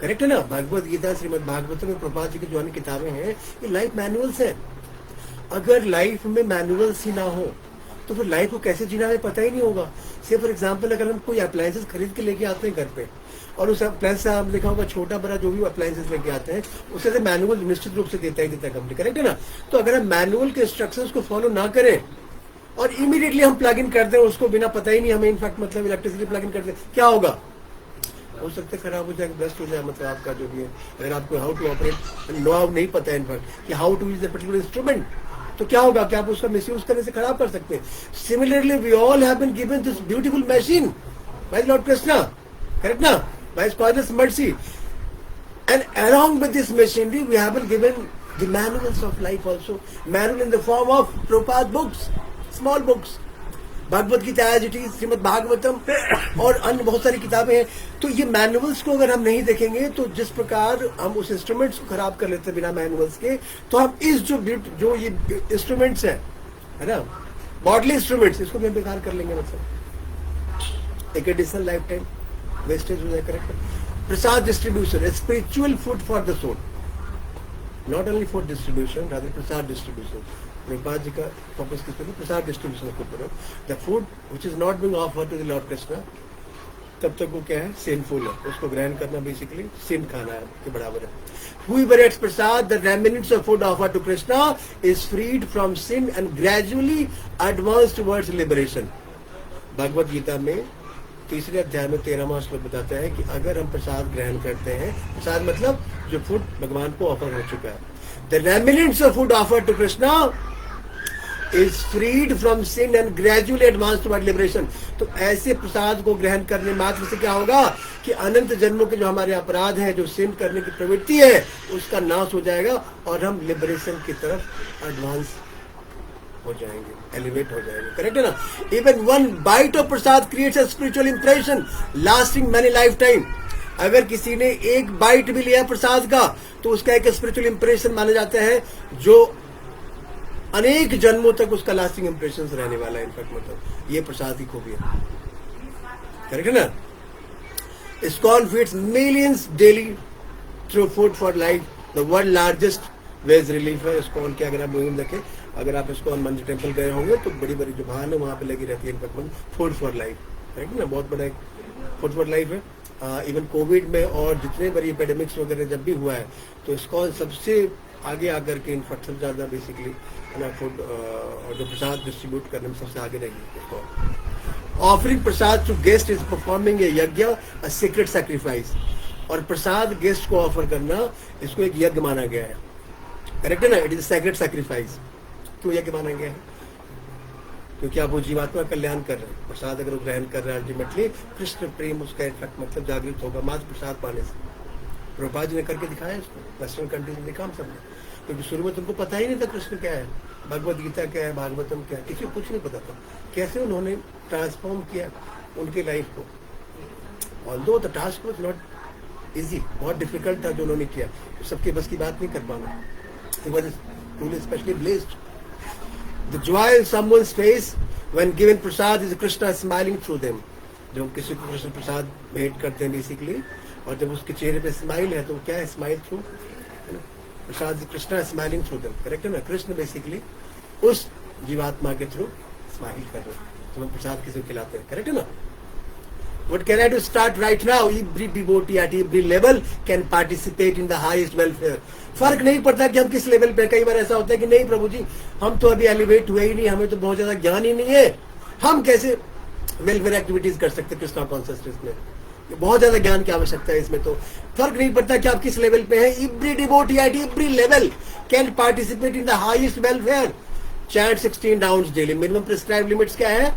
Correct है ना? भागवत गीता, श्रीमद् भागवत में प्रभुपाद जी की जो अन्य किताबें हैं, ये लाइफ मैनुअल्स हैं। अगर लाइफ में मैनुअल्स ही ना हो तो फिर लाइफ को कैसे जीना है पता ही नहीं होगा। से फॉर एग्जांपल अगर हम कोई अप्लायंसेस खरीद के लेके आते हैं घर पे, और उस अप्लायंस से आप देखा होगा छोटा बड़ा जो भी अप्लायंसेस लेके आते हैं, उससे मैनुअल निश्चित रूप से देता है कंपनी। करेक्ट है ना? तो अगर हम मैनुअल के इंस्ट्रक्शंस को फॉलो ना करें और इमीडिएटली हम प्लग इन कर दें उसको बिना पता ही नहीं हमें, इनफैक्ट मतलब इलेक्ट्रिसिटी प्लग इन करते, क्या होगा? हो सकता है खराब हो जाए, ब्रस्ट हो जाए, मतलब आपका जो भी है। अगर आपको हाउ टू ऑपरेट नो नहीं पता है इनफैक्ट कि how to use the particular instrument, तो क्या होगा कि आप उसका मिसयूज करने से खराब कर सकते हैं। Similarly we all have been given this beautiful machine by Lord Krishna, correct ना, by his father's mercy, and along with this machinery we have been given the manuals of life also, manual in the form of Prabhupada books, small books, Bhagavad Gita as it is, Shrimad Bhagavatam और अन्य बहुत सारी किताबें हैं. तो ये मैनुअल्स को अगर हम नहीं देखेंगे तो जिस प्रकार हम उस इंस्ट्रूमेंट्स को खराब कर लेते हैं बिना मैनुअल्स के, तो हम इस जो ये इंस्ट्रूमेंट्स है ना, बॉडली इंस्ट्रूमेंट्स, इसको भी हम बेकार कर लेंगे. मतलब एक एडिशनल लाइफ टाइम वेस्टेज हो जाए. Correct. Prasad distribution, spiritual food for the soul, not only food distribution, rather prasad distribution. Prabhupada ji का फोकस किस पर? प्रसाद डिस्ट्रीब्यूशन के ऊपर. The food which is not being offered to the Lord Krishna, तब तक वो क्या है? सिनफुल है. उसको ग्रहण करना बेसिकली सिन खाना है के बराबर है. Whoever eats prasad, the remnants of food offered to Krishna, is freed from sin and gradually advanced towards liberation. Bhagavad Gita में तीसरे अध्याय में 13वां श्लोक बताता है कि अगर हम प्रसाद ग्रहण करते हैं, प्रसाद मतलब जो फूड भगवान को ऑफर हो चुका है, the remnants of food offered to Krishna is freed from sin and gradually advanced toward liberation. तो ऐसे प्रसाद को ग्रहण करने मात्र से क्या होगा कि अनंत जन्मों के जो हमारे अपराध हैं, जो सिन करने की प्रवृत्ति है, उसका नाश हो जाएगा और हम लिबरेशन की तरफ एडवांस हो जाएंगे, एलिवेट हो जाएंगे. करेक्ट है ना? Even one byte of Prasad creates a spiritual impression lasting many life time. अगर किसी ने एक बाइट भी लिया प्रसाद का तो उसका एक स्पिरिचुअल इंप्रेशन माना जाता है जो अनेक जन्मों तक उसका लास्टिंग इंप्रेशन रहने वाला है. इनफैक्ट मतलब ये प्रसाद की खूबी है. करेक्ट है ना? ISKCON feeds millions daily through food for life. The world largest veg relief है ISKCON के. अगर आप मुहिम देखें, अगर आप ISKCON मंदिर टेम्पल गए होंगे तो बड़ी बड़ी जो वाहन है वहां पे लगी रहती है. In fact food for life, correct ना? बहुत बड़ा फूड फॉर लाइफ है. इवन कोविड में और जितने बड़ी एपिडेमिक्स वगैरह जब भी हुआ है तो ISKCON सबसे आगे आकर के इनफैक्ट सबसे ज्यादा बेसिकली फूड और जो प्रसाद डिस्ट्रीब्यूट करने में सबसे आगे रही. Offering prasad to guest is performing a yajna, a secret sacrifice. और प्रसाद गेस्ट को ऑफर करना, इसको एक यज्ञ माना गया है. करेक्ट है ना? It is secret sacrifice. क्यों यज्ञ माना गया है? क्योंकि आप वो जीवात्मा कल्याण कर रहे हैं. प्रसाद अगर वो ग्रहण कर रहे हैं अल्टीमेटली कृष्ण प्रेम उसका इफेक्ट मतलब जागृत होगा मात्र प्रसाद पाने से. प्रभुपाद जी ने करके दिखाया इसको, वेस्टर्न कंट्रीज में दिखा हम सबने. क्योंकि शुरू में तुमको पता ही नहीं था कृष्ण क्या है, भगवत गीता क्या है, भागवतम क्या है, किसी को कुछ नहीं पता था. कैसे उन्होंने ट्रांसफॉर्म किया उनकी लाइफ को. Although the task was not easy, बहुत डिफिकल्ट था जो उन्होंने किया. सबके बस की बात नहीं कर पाना. He was truly especially blessed. The joy in someone's face when given prasad is Krishna smiling through them. जब किसी को कृष्ण प्रसाद भेंट करते हैं बेसिकली, और जब उसके चेहरे पे स्माइल है तो क्या है? Smile through prasad. Krishna smiling through them. Correct है ना? कृष्ण बेसिकली उस जीवात्मा के थ्रू स्माइल कर रहे हैं तो हम प्रसाद किसी को खिलाते हैं. करेक्ट है ना? What can I do? Start right now. Every devotee at every level can participate in the highest welfare. फर्क नहीं पड़ता कि हम किस लेवल पे. कई बार ऐसा होता है कि नहीं प्रभु जी हम तो अभी एलिवेट हुए ही नहीं, हमें तो बहुत ज्यादा ज्ञान ही नहीं है, हम कैसे वेलफेयर एक्टिविटीज कर सकते कृष्णा कॉन्शियसनेस में? बहुत ज्यादा ज्ञान की आवश्यकता है इसमें. तो फर्क नहीं पड़ता कि आप किस लेवल पे हैं. Every devotee at every level can participate in the highest welfare. Chant 16 rounds daily. Minimum prescribe limits क्या है?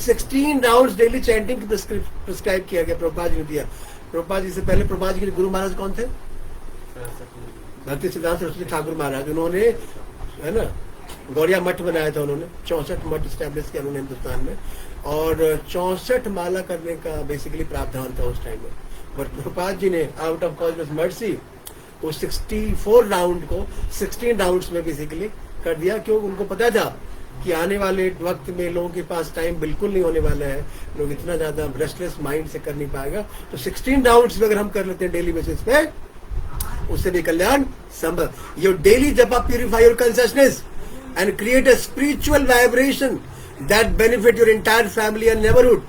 16 राउंड्स डेली चैंटिंग प्रिस्क्राइब किया गया. प्रभुपाद जी ने दिया. प्रभुपाद जी से पहले प्रभुपाद जी के गुरु महाराज कौन थे? भक्ति सिद्धांत सरस्वती ठाकुर महाराज. उन्होंने है ना गौड़िया मठ बनाया था. उन्होंने 64 मठ स्टैब्लिश किया उन्होंने हिंदुस्तान में, और 64 माला करने का बेसिकली प्रावधान था उस टाइम में. बट प्रभुपाद जी ने आउट ऑफ कॉस्मिक मर्सी वो 64 राउंड को 16 राउंड्स में बेसिकली कर दिया. क्यों? उनको पता था कि आने वाले वक्त में लोगों के पास टाइम बिल्कुल नहीं होने वाला है, लोग इतना ज्यादा रेस्टलेस माइंड से कर नहीं पाएगा. तो 16 राउंड्स में अगर हम कर लेते हैं डेली बेसिस पे, उससे भी कल्याण संभव. योर डेली जपा purify your consciousness and create a spiritual vibration that benefit your entire family and neighbourhood.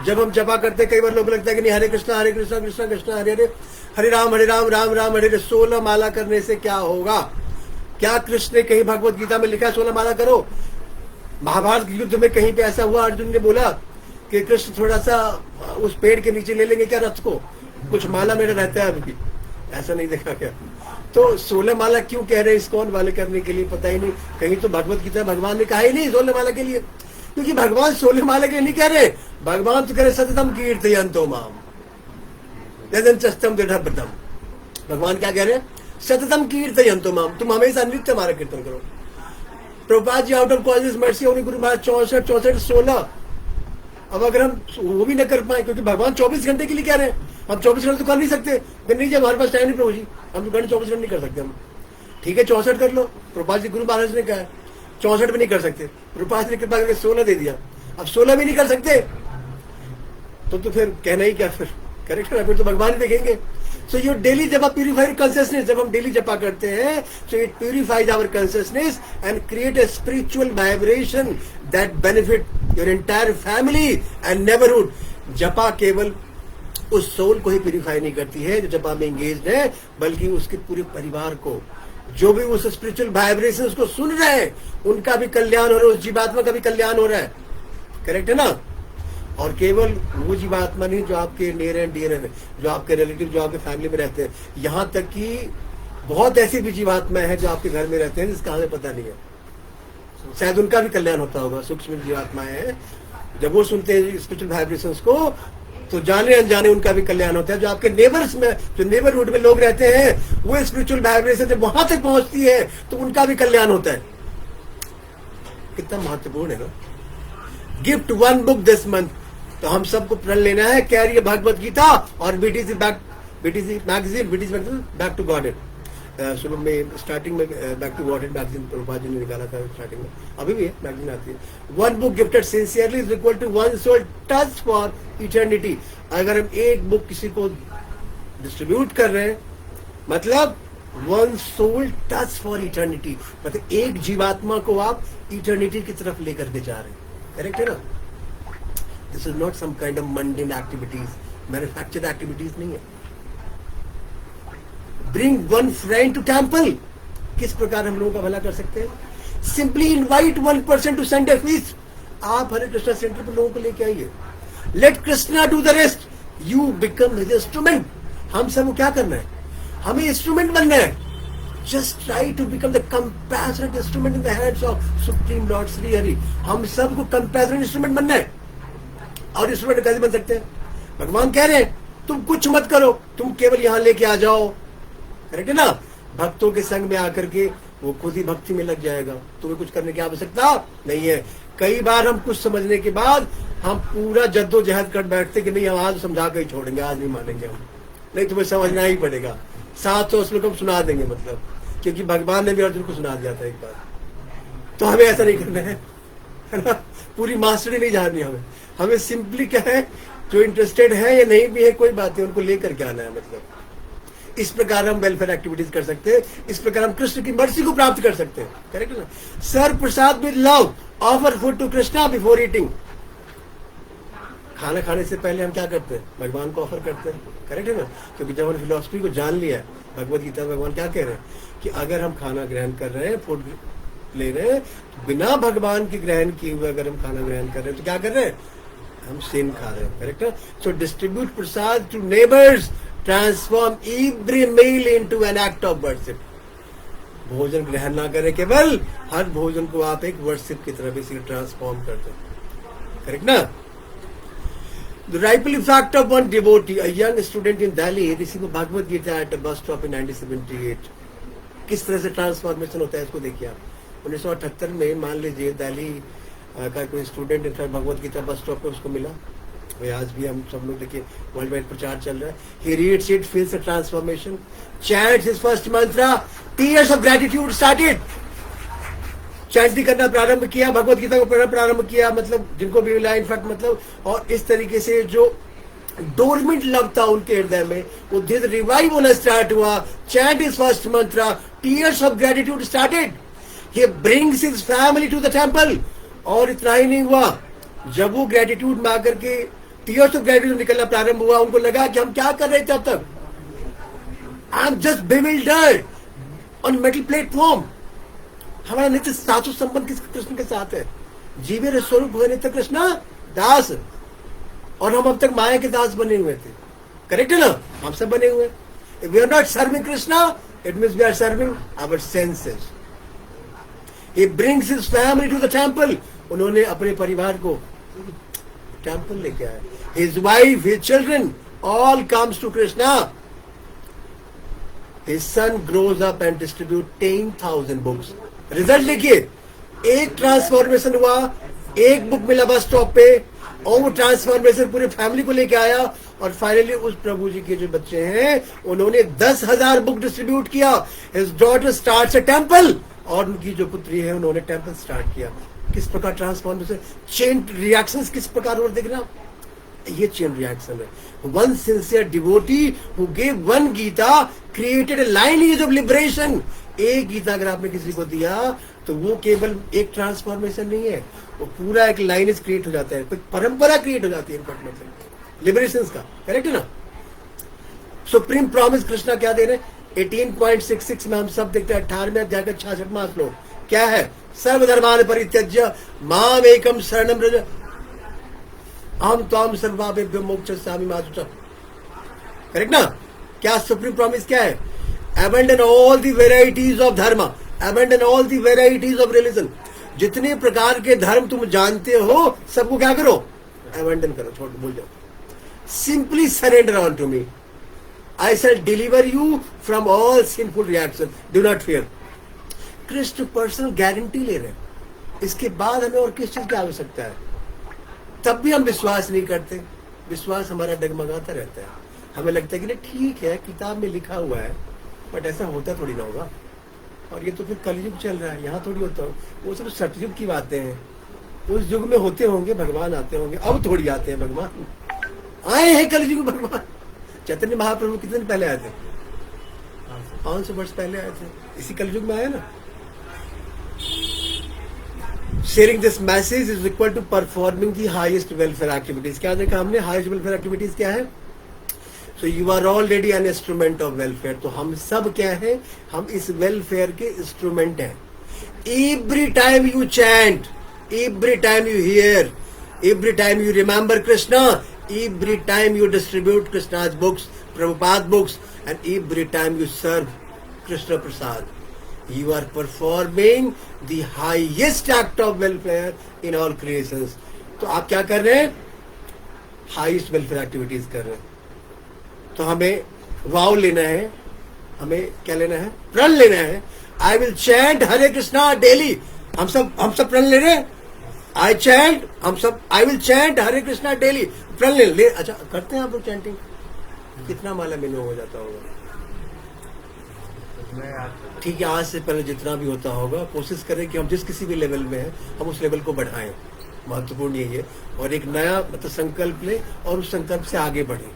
जब हम जपा करते हैं कई बार लोग लगता है कि नहीं हरे कृष्णा कृष्णा कृष्णा हरे हरे, हरे राम राम राम हरे हरे. 16 माला करने से क्या होगा? क्या कृष्ण ने कहीं भगवत गीता में लिखा 16 माला करो? महाभारत युद्ध में कहीं पे ऐसा हुआ अर्जुन ने बोला कि कृष्ण थोड़ा सा उस पेड़ के नीचे ले लेंगे क्या रथ को, कुछ माला मेरा रहता है अभी? ऐसा नहीं देखा क्या? तो 16 माला क्यों कह रहे हैं ISKCON वाले करने के लिए? पता ही नहीं. कहीं तो भगवत गीता भगवान ने कहा ही नहीं 16 माला के लिए, क्योंकि भगवान 16 माला के लिए नहीं कह रहे. भगवान तो कह रहे सततम कीर्तयन्तो माम यदंचस्तम दृढ़व्रतम. भगवान क्या कह रहे हैं? सततम कीर्तयन्तु माम, तुम हमेशा नित्य हमारा कीर्तन करो। Prabhupada ji out of college mercy उन्हीं गुरु महाराज 64, 64, 16। अब अगर हम वो भी न कर पाए, क्योंकि भगवान 24 घंटे के लिए कह रहे हैं, हम 24 घंटे तो कर नहीं सकते। नहीं जी हमारे पास टाइम नहीं प्रभु जी, हम तो घंटे 24 घंटे नहीं कर सकते हम। ठीक है 64 कर लो, प्रभुपाद जी गुरु महाराज ने कहा 64 भी नहीं कर सकते, प्रभुपाद जी ने कृपा करके 16 दे दिया। अब 16 भी नहीं कर सकते तो फिर कहना ही क्या फिर, करेक्ट है, फिर तो भगवान ही देखेंगे। So your daily japa purified consciousness, जब हम डेली जपा करते हैं so it purifies our consciousness and create a spiritual vibration that benefit your entire family and neighbourhood. जपा केवल उस सोल को ही प्यूरिफाई नहीं करती है जो जपा में एंगेज्ड है, बल्कि उसके पूरे परिवार को, जो भी उस स्पिरिचुअल वाइब्रेशन उसको सुन रहे हैं उनका भी कल्याण हो रहा है, उस जीवात्मा का भी कल्याण हो रहा है। करेक्ट है ना। और केवल वो जीवात्मा नहीं जो आपके नियर एंड डियर है, जो आपके रिलेटिव, जो आपके फैमिली में रहते हैं, यहाँ तक कि बहुत ऐसी भी जीवात्मा है जो आपके घर में रहते हैं जिसका हमें पता नहीं है, शायद उनका भी कल्याण होता होगा। सूक्ष्म जीवात्माएं हैं, जब वो सुनते हैं स्पिरिचुअल वाइब्रेशंस को तो जाने अनजाने उनका भी कल्याण होता है। जो आपके नेबर्स में, जो नेबरहुड में लोग रहते हैं, वो स्पिरिचुअल वाइब्रेशन जब वहां तक पहुंचती है तो उनका भी कल्याण होता है। कितना महत्वपूर्ण है ना। गिफ्ट 1 बुक दिस मंथ, तो हम सबको प्रण लेना है, कैरी भगवत गीता और BTC magazine back to god. शुरू में स्टार्टिंग में back to god magazine Prabhupada ji ने निकाला था स्टार्टिंग में, अभी भी है मैगजीन आती है। 1 book gifted sincerely is equal to 1 soul touch for eternity. अगर हम एक बुक किसी को डिस्ट्रीब्यूट कर रहे हैं मतलब 1 सोल टच फॉर इटर्निटी, मतलब एक जीवात्मा को आप इटर्निटी की तरफ लेकर के जा रहे हैं। करेक्ट है ना। This is not some kind of mundane activities, manufactured activities नहीं है। ब्रिंग 1 फ्रेंड टू टेम्पल, किस प्रकार हम लोगों का भला कर सकते हैं। Simply invite 1 person to Sunday feast, आप हरे कृष्णा सेंटर पर लोगों को लेके आइए। Let Krishna do the rest, you become his instrument. हम सब को क्या करना है, हमें इंस्ट्रूमेंट बनना है। Just try to become the compassionate instrument in the hands of supreme lord Shri Hari. हम सबको कंपैशनेट इंस्ट्रूमेंट बनना है। और इंस्ट्रूमेंट कैसे बन सकते हैं, भगवान कह रहे हैं तुम कुछ मत करो, तुम केवल यहां लेके आ जाओ। करेक्ट है ना। भक्तों के संग में आकर के वो खुद ही भक्ति में लग जाएगा, तुम्हें कुछ करने की आवश्यकता नहीं है। कई बार हम कुछ समझने के बाद हम पूरा जद्दोजहद कर बैठते कि नहीं हम आज समझा कर ही छोड़ेंगे, आज नहीं मानेंगे हम, नहीं तुम्हें समझना ही पड़ेगा। 700 श्लोक हम सुना देंगे, मतलब क्योंकि भगवान ने भी अर्जुन को सुना दिया था एक बार। तो हमें ऐसा नहीं करना है ना। पूरी मास्टरी नहीं जाननी हमें सिंपली क्या है, जो इंटरेस्टेड है या नहीं भी है कोई बात नहीं, उनको लेकर के आना है। मतलब इस प्रकार हम वेलफेयर एक्टिविटीज कर सकते हैं, इस प्रकार हम कृष्ण की मर्जी को प्राप्त कर सकते हैं। करेक्ट है ना। Serve prasad with love, offer food to Krishna before eating. खाना खाने से पहले हम क्या करते हैं, भगवान को ऑफर करते हैं। करेक्ट है ना। क्योंकि जब हमने फिलोसफी को जान लिया है, भगवत गीता में भगवान क्या कह रहे हैं कि अगर हम खाना ग्रहण कर रहे हैं, फूड ले रहे हैं, बिना भगवान के ग्रहण किए हुए अगर हम खाना ग्रहण कर रहे हैं तो क्या कर रहे हैं, हम सिन खा रहे हैं। करेक्ट है। So distribute prasad to neighbours, transform every meal into an act of worship. भोजन ग्रहण ना करें, केवल हर भोजन को आप एक वर्शिप की तरफ इसी ट्रांसफॉर्म कर दो। करेक्ट ना। The ripple effect of one devotee, a young student in Delhi, received Bhagavad Gita at a bus stop in 1978. किस तरह से ट्रांसफॉर्मेशन होता है इसको देखिए आप। 1978 में मान लीजिए दिल्ली का कोई student Bhagavad Gita bus stop पे उसको मिला, वही आज भी हम सब लोग देखिए वर्ल्ड वाइड प्रचार चल रहा है। He reads it, feels the transformation, chants his first mantra, tears of gratitude started. Chanting करना प्रारंभ किया, भगवत गीता को पढ़ना प्रारंभ किया, मतलब जिनको भी मिला इनफैक्ट, मतलब और इस तरीके से जो डोरमेंट लव था उनके हृदय में वो धीरे रिवाइव होना स्टार्ट हुआ। Chant is first mantra, tears of gratitude started, he brings his family to the temple. और इतना ही नहीं हुआ, जब वो ग्रेटिट्यूड में आकर के टीयर्स ऑफ ग्रेटिट्यूड निकलना प्रारंभ हुआ, उनको लगा कि हम क्या कर रहे थे अब तक, I am just bewildered on metal platform. हमारा नित्य सासु संबंध किस कृष्ण के साथ है, जीवे स्वरूप हुए नित्य कृष्णा दास, और हम अब तक माया के दास बने हुए थे। करेक्ट है ना। हम सब बने हुए। If we are not serving Krishna, it means we are serving our senses. He brings his family to the temple. उन्होंने अपने परिवार को टेम्पल लेके आए। His wife, his children, all comes to Krishna. His son grows up and distribute 10,000 books. Result देखिए, एक ट्रांसफॉर्मेशन हुआ, एक बुक मिला बस स्टॉप पे, और वो ट्रांसफॉर्मेशन पूरे फैमिली को लेके आया, और फाइनली उस प्रभु जी के जो बच्चे हैं उन्होंने 10,000 बुक डिस्ट्रीब्यूट किया. His daughter starts a temple, और उनकी जो पुत्री है उन्होंने टेम्पल स्टार्ट किया. किस प्रकार ट्रांसफॉर्मेशन, चेन रिएक्शंस किस प्रकार हो देख रहे, ये चेन रिएक्शन है. One sincere devotee who gave one Gita created a lineage of liberation. एक गीता अगर आपने किसी को दिया तो वो केवल एक ट्रांसफॉर्मेशन नहीं है, वो पूरा एक लाइनेज क्रिएट हो जाता है, कोई परंपरा क्रिएट हो जाती है लिबरेशन का. करेक्ट है ना. सुप्रीम प्रॉमिस कृष्णा क्या दे रहे हैं? 18.66 में हम सब देखते हैं. 18वें अध्याय का 66वां श्लोक क्या है? सर्वधर्मान परित्यज्य माम एकम शरणम व्रज अहम त्वाम सर्वाभ्यो मोक्षयिष्यामि मा शुचः. करेक्ट ना. क्या सुप्रीम प्रॉमिस क्या है? Abandon all the varieties of dharma, abandon all the varieties of religion. जितने प्रकार के धर्म तुम जानते हो सबको क्या करो? Abandon करो, छोड़ भूल जाओ. Simply surrender unto me. I shall deliver you from all sinful reactions. Do not fear. Krishna personal guarantee ले रहे हैं. इसके बाद हमें और किस चीज की आवश्यकता है? तब भी हम विश्वास नहीं करते. विश्वास हमारा डगमगाता रहता है. हमें लगता है कि नहीं ठीक है, किताब में लिखा हुआ है, बट ऐसा होता थोड़ी ना होगा. और ये तो फिर कलयुग चल रहा है, यहाँ थोड़ी होता हो. वो सब सतयुग की बातें हैं. उस युग में होते होंगे, भगवान आते होंगे. अब थोड़ी आते हैं भगवान. आए हैं कलयुग भगवान. चैतन्य महाप्रभु कितने दिन पहले आए थे? 500 वर्ष पहले आए थे. इसी कलयुग में आए ना. Sharing this message is equal to performing the highest welfare activities. क्या देखा हमने? हाईएस्ट वेलफेयर एक्टिविटीज क्या है? So you are already an instrument of welfare. तो हम सब क्या है? हम इस वेलफेयर के इंस्ट्रूमेंट हैं. Every time you chant, every time you hear, every time you remember Krishna, every time you distribute Krishna's books, Prabhupada books, and every time you serve Krishna Prasad, you are performing the highest act of welfare in all creations. तो आप क्या कर रहे हैं? हाईएस्ट वेलफेयर एक्टिविटीज कर रहे हैं. तो हमें वाव लेना है, हमें क्या लेना है? प्रण लेना है. I will chant Hare Krishna daily. हम सब प्रण ले रहे हैं. आई चैंट, हम सब I will chant Hare Krishna daily. प्रण ले. अच्छा करते हैं आप लोग चैंटिंग? कितना माला मिनिमम हो जाता होगा? ठीक है, आज से पहले जितना भी होता होगा कोशिश करें कि हम जिस किसी भी लेवल में हैं हम उस लेवल को बढ़ाएं. महत्वपूर्ण यही है. और एक नया मतलब संकल्प लें और उस संकल्प से आगे बढ़ें.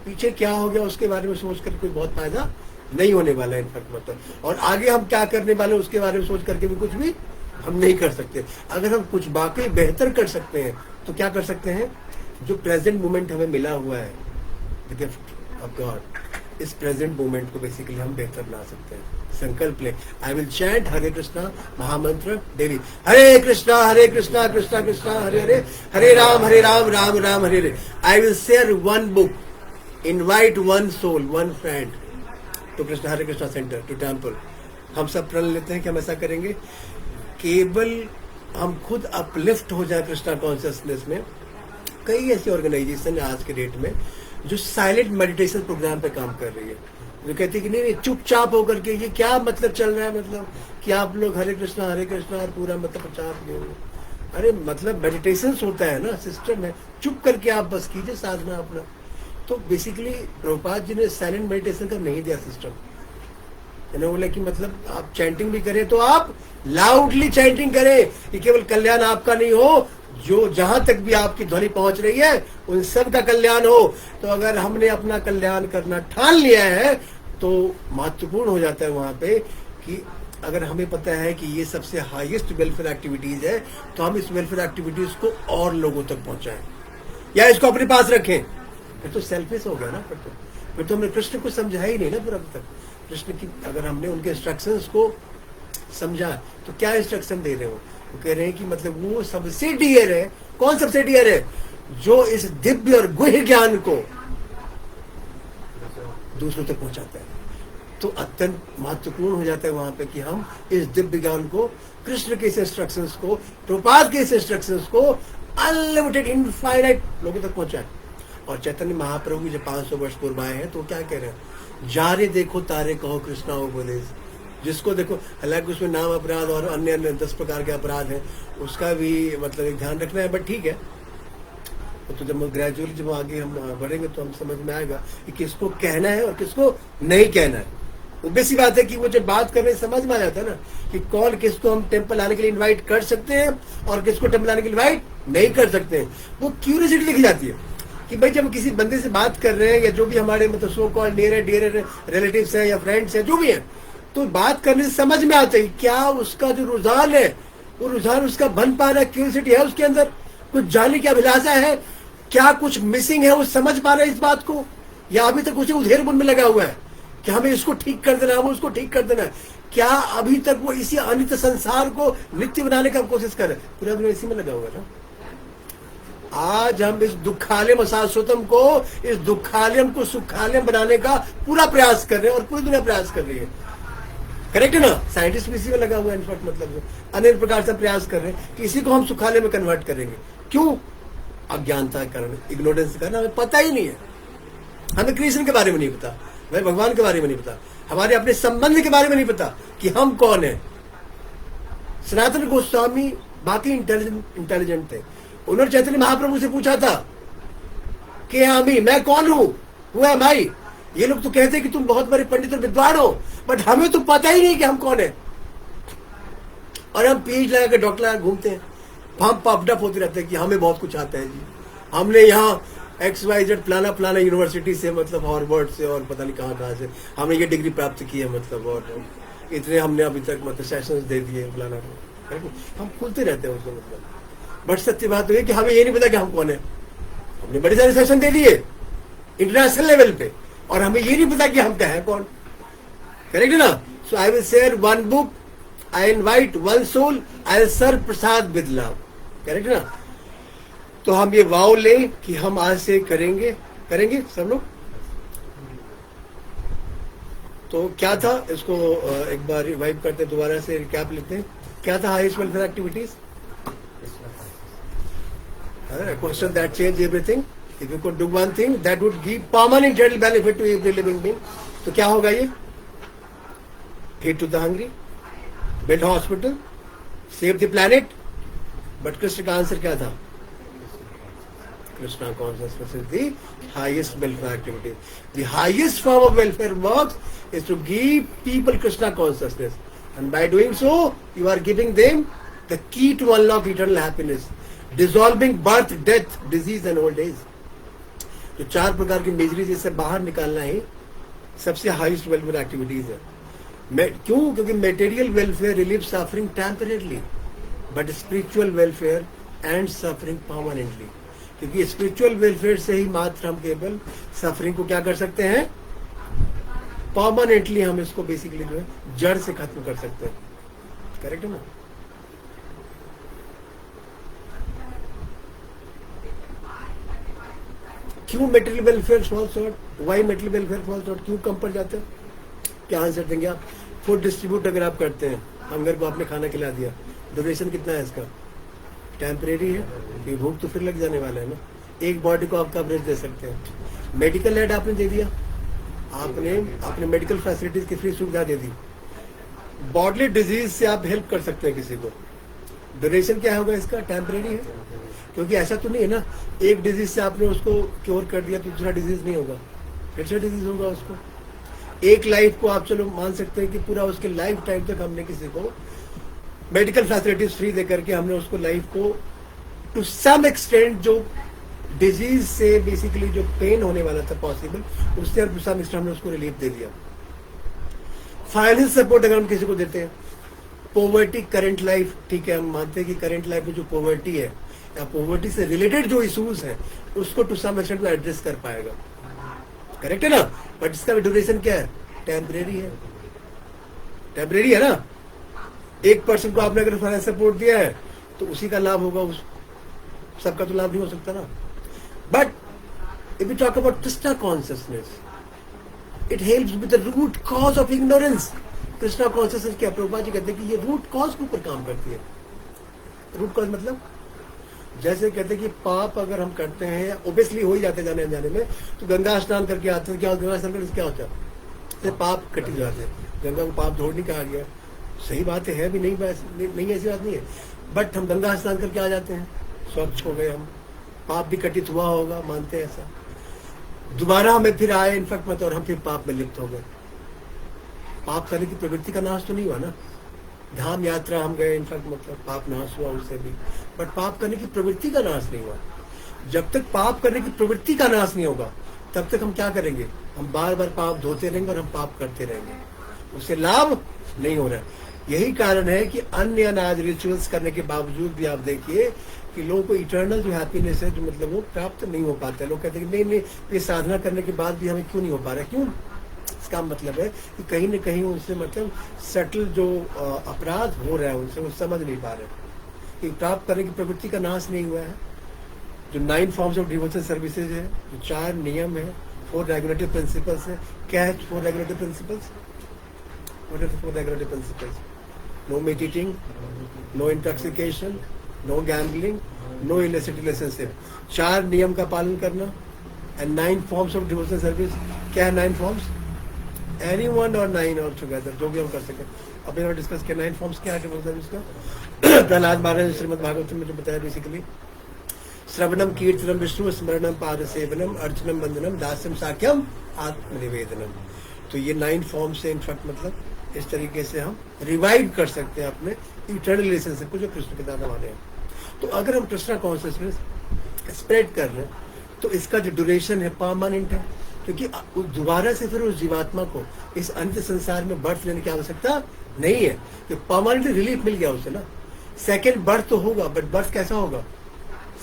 पीछे क्या हो गया उसके बारे में सोचकर कोई बहुत फायदा नहीं होने वाला है इनफैक्ट. मतलब और आगे हम क्या करने वाले उसके बारे में सोच करके भी कुछ भी हम नहीं कर सकते. अगर हम कुछ बाकी बेहतर कर सकते हैं तो क्या कर सकते हैं? जो प्रेजेंट मोमेंट हमें मिला हुआ है, द गिफ्ट ऑफ गॉड, इस प्रेजेंट मोमेंट को बेसिकली हम बेहतर बना सकते हैं. संकल्प ले. आई विल चैंट हरे कृष्णा महामंत्र daily. Hare Krishna Krishna Krishna Hare Hare, Hare Ram Ram Ram Hare Hare. I will share one book, invite one soul, one friend to Krishna Hare Krishna Center, to temple. हम सब प्रण लेते हैं कि हम ऐसा करेंगे. केवल हम खुद अपलिफ्ट हो जाए कृष्णा कॉन्शियसनेस में. कई ऐसी ऑर्गेनाइजेशन है आज के डेट में जो साइलेंट मेडिटेशन प्रोग्राम पे काम कर रही है, जो कहती है कि नहीं चुपचाप होकर के ये क्या मतलब चल रहा है, मतलब कि आप लोग हरे कृष्णा और पूरा मतलब प्रचार नहीं हो. अरे मतलब मेडिटेशन होता है ना, सिस्टम है. चुप करके आप बस कीजिए साधना अपना. तो बेसिकली प्रभुपाद जी ने साइलेंट मेडिटेशन का नहीं दिया सिस्टम. इन्होंने बोला कि मतलब आप चैंटिंग भी करें तो आप लाउडली चैंटिंग करें. ये केवल कल्याण आपका नहीं हो, जो जहां तक भी आपकी ध्वनि पहुंच रही है उन सब का कल्याण हो. तो अगर हमने अपना कल्याण करना ठान लिया है तो महत्वपूर्ण हो जाता है वहां पे कि अगर हमें पता है कि ये सबसे हाईएस्ट वेलफेयर एक्टिविटीज है तो हम इस वेलफेयर एक्टिविटीज को और लोगों तक पहुंचाएं या इसको अपने पास रखें. फिर तो सेल्फिश हो गया ना. फिर तो हमने कृष्ण को समझा ही नहीं ना फिर अब तक. कृष्ण की अगर हमने उनके इंस्ट्रक्शंस को समझा तो क्या इंस्ट्रक्शन दे रहे हो? वो कह रहे हैं कि मतलब वो सबसे डियर है. कौन सबसे डियर है? जो इस दिव्य और गुह्य ज्ञान को दूसरों तक पहुंचाता है. तो अत्यंत महत्वपूर्ण हो जाता है वहां पे कि हम इस दिव्य ज्ञान को, कृष्ण के इस इंस्ट्रक्शंस को, प्रभुपाद के इस इंस्ट्रक्शंस को अनलिमिटेड इनफाइनाइट लोगों तक पहुंचाएं. और चैतन्य महाप्रभु जब 500 वर्ष पूर्व आए हैं तो क्या कह रहे हैं, जा रे देखो तारे कहो कृष्णा हो बोले। जिसको देखो, हालांकि उसमें नाम अपराध और अन्य अन्य 10 प्रकार के अपराध हैं, उसका भी मतलब एक ध्यान रखना है, बट ठीक है। तो जब ग्रेजुअली जब आगे हम बढ़ेंगे तो हम समझ में आएगा कि किसको कहना है और किसको नहीं कहना है। बेसी बात है कि वो जब बात करने समझ में आ जाता है ना कि कौन किसको हम टेम्पल आने के लिए इनवाइट कर सकते हैं और किसको टेम्पल आने के लिए इनवाइट नहीं कर सकते हैं। वो क्यूरियोसिटी लिखी जाती है कि भाई जब किसी बंदे से बात कर रहे हैं या जो भी हमारे मतलब सो कॉल्ड डियर रिलेटिव्स हैं या फ्रेंड्स हैं जो भी है, तो बात करने से समझ में आता है क्या उसका जो रुझान है वो रुझान उसका बन पा रहा है, क्यूरियोसिटी है उसके अंदर, कुछ जानने की अभिलाषा है, क्या कुछ मिसिंग है वो समझ पा रहा है इस बात को, या अभी तक उसे उधेड़ बुन में लगा हुआ है कि हमें इसको ठीक कर देना है, वो उसको ठीक कर देना है। क्या अभी तक वो इसी अनित्य संसार को नित्य बनाने का कोशिश कर रहे हैं? पूरा दिन इसी में लगा हुआ है ना। आज हम इस दुखालयम अशाश्वतम को, इस दुखालयम को सुखालयम बनाने का पूरा प्रयास कर रहे हैं और पूरी दुनिया प्रयास कर रही है। करेक्ट है ना? साइंटिस्ट भी इसी में लगा हुआ है। इनफैक्ट मतलब अनेक प्रकार से प्रयास कर रहे हैं कि इसी को हम सुखालय में कन्वर्ट करेंगे। क्यों? अज्ञानता के कारण, इग्नोरेंस के कारण, हमें पता ही नहीं है। हमें कृष्ण के बारे में नहीं पता, हमें भगवान के बारे में नहीं पता, हमारे अपने संबंध के बारे में नहीं पता कि हम कौन है। सनातन गोस्वामी बाकी इंटेलिजेंट थे। उन्होंने चैतन्य महाप्रभु से पूछा था कि हामी, मैं कौन हूं, हुआ है भाई। ये लोग तो कहते हैं कि तुम बहुत बड़े पंडित और विद्वान हो, बट हमें तो पता ही नहीं कि हम कौन है। और हम पीएच लगा के डॉक्टर लगा घूमते हैं, हम पफडअप होते रहते हैं कि हमें बहुत कुछ आता है जी, हमने यहाँ XYZ फलाना यूनिवर्सिटी से मतलब हार्वर्ड से और पता नहीं कहाँ से हमने ये डिग्री प्राप्त की है मतलब, और इतने हमने अभी तक मतलब सेशंस दे दिए फलाना। हम खुलते रहते हैं उसको मतलब। बट सत्य बात तो है कि हमें ये नहीं पता कि हम कौन है। हमने बड़े सारे सेशन दे दिए इंटरनेशनल लेवल पे और हमें ये नहीं पता कि हम क्या है कौन। करेक्ट है ना? So I will share one book, I invite one soul, I will serve prasad with love. Correct है ना? तो हम ये वाव लें कि हम आज से करेंगे सब लोग। तो क्या था, इसको एक बार रिवाइव करते, दोबारा से रिकैप लेते हैं। क्या था highest welfare activities? Question that change everything. If you could do one thing that would give permanent general benefit to every living being, तो क्या होगा ये? Feed to the hungry, build hospital, save the planet. But Krishna का आंसर क्या था? Krishna consciousness is the highest welfare activity. The highest form of welfare works is to give people Krishna consciousness, and by doing so, you are giving them the key to unlock eternal happiness, dissolving birth, death, disease and old age. जो 4 प्रकार की मिजरी जिससे बाहर निकालना है, सबसे हाईएस्ट वेलफेयर एक्टिविटीज है। क्यों? क्योंकि material welfare relieve suffering temporarily, but spiritual welfare and suffering permanently. क्योंकि स्पिरिचुअल वेलफेयर से ही मात्र हम केवल सफरिंग को क्या कर सकते हैं? परमानेंटली हम इसको बेसिकली जो है जड़ से खत्म कर सकते हैं। करेक्ट है ना? क्यों material welfare fall short? Why material welfare fall short? क्यों कम पड़ जाते हैं? क्या आंसर देंगे आप? फूड डिस्ट्रीब्यूट अगर आप करते हैं, हंगर को आपने खाना खिला दिया, ड्यूरेशन कितना है इसका? टेम्परेरी है, ये भूख तो फिर लग जाने वाला है ना। एक बॉडी को आप कवरेज दे सकते हैं। मेडिकल एड आपने दे दिया, आपने मेडिकल फैसिलिटीज की फ्री सुविधा दे दी। बॉडली डिजीज से आप हेल्प कर सकते हैं किसी को। ड्यूरेशन क्या होगा इसका? टेम्परेरी है, क्योंकि ऐसा तो नहीं है ना एक डिजीज से आपने उसको क्योर कर दिया तो दूसरा डिजीज नहीं होगा, फिर से डिजीज होगा उसको। एक लाइफ को आप चलो मान सकते हैं कि पूरा उसके लाइफ टाइम तक हमने किसी को मेडिकल फैसिलिटीज फ्री देकर के हमने उसको लाइफ को टू सम एक्सटेंट जो डिजीज से बेसिकली जो पेन होने वाला था पॉसिबल, उससे टू सम एक्सटेंट हमने उसको रिलीफ दे दिया। फाइनेंशियल सपोर्ट अगर हम किसी को देते हैं, पॉवर्टी करंट लाइफ, ठीक है, हम मानते हैं कि करंट लाइफ में जो पॉवर्टी है या पॉवर्टी से रिलेटेड जो इश्यूज है उसको टू सम एक्सटेंट में एड्रेस कर पाएगा। करेक्ट है ना? बट इसका ड्यूरेशन क्या है? टेम्परेरी है। टेम्परेरी है ना? 1% को आपने अगर फाइनेंस सपोर्ट दिया है तो उसी का लाभ होगा, उस सबका तो लाभ नहीं हो सकता ना। But if you talk about Krishna consciousness, it helps with the root cause of ignorance. Krishna consciousness क्या? प्रभुपाद जी कहते हैं कि ये रूट कॉज के ऊपर काम करती है। रूट कॉज मतलब जैसे कहते हैं कि पाप अगर हम करते हैं, ओबियसली हो ही जाते हैं जाने अनजाने में, तो गंगा स्नान करके आते हैं, क्या गंगा स्नान करके क्या होता है? तो पाप कट जाते हैं। गंगा को पाप धोड़ नहीं कहा गया, सही बात है भी नहीं, नहीं ऐसी बात नहीं है, बट हम गंगा स्नान करके आ जाते हैं, स्वच्छ हो गए हम, पाप भी कटित हुआ होगा, मानते हैं ऐसा। दोबारा हमें फिर आए इनफेक्ट मत, और हम फिर पाप में लिप्त हो गए। पाप करने की प्रवृत्ति का नाश तो नहीं हुआ ना। धाम यात्रा हम गए, इनफैक्ट मतलब पाप नाश हुआ उससे भी, बट पाप करने की प्रवृत्ति का नाश नहीं हुआ। जब तक पाप करने की प्रवृत्ति का नाश नहीं होगा, तब तक हम क्या करेंगे? हम बार बार पाप धोते रहेंगे और हम पाप करते रहेंगे, उससे लाभ नहीं हो रहा है। यही कारण है कि अन्य अनाज रिचुअल्स करने के बावजूद भी आप देखिए कि लोगों को इटर्नल जो हैप्पीनेस है, जो मतलब वो प्राप्त नहीं हो पाता है। लोग कहते हैं कि नहीं, ये साधना करने के बाद भी हमें क्यों नहीं हो पा रहा है? क्यों? इसका मतलब है कि कहीं न कहीं उनसे मतलब सटल जो अपराध हो रहा है उनसे वो समझ नहीं पा रहे कि प्राप्त करने की प्रवृत्ति का नाश नहीं हुआ है। जो 9 फॉर्म्स ऑफ डिवोशनल सर्विसेज है, जो 4 नियम है, 4 रेगुलेटरी प्रिंसिपल्स है। क्या है 4 regulatory principles? What are the 4 regulatory principles? No meat eating, no intoxication, no gambling, no illicit relationship. 4 नियम का पालन करना। And 9 forms of devotional service. क्या है 9 फॉर्म्स? एनी वन और 9 और टुगेदर, जो भी हम कर सकें। अभी हमने डिस्कस किया 9 फॉर्म्स क्या है डिवोशनल सर्विस का। प्रहलाद महाराज श्रीमद् भागवतम में जो बताया बेसिकली, श्रवणम कीर्तनम विष्णु स्मरणम पाद सेवनम अर्चनम वंदनम दास्यम साख्यम आत्मनिवेदनम। तो ये 9 फॉर्म से इनफैक्ट मतलब इस तरीके से हम रिवाइव कर सकते हैं अपने इटर्नल रिलेशनशिप को जो कृष्ण के साथ हमारे हैं। तो अगर हम कृष्णा कॉन्शियसनेस स्प्रेड कर रहे हैं तो इसका जो ड्यूरेशन है परमानेंट है, क्योंकि दोबारा से फिर उस जीवात्मा को इस अंत संसार में बर्थ लेने की आवश्यकता नहीं है, तो परमानेंट रिलीफ मिल गया उसे ना। सेकेंड बर्थ तो होगा, बट बर्थ कैसा होगा?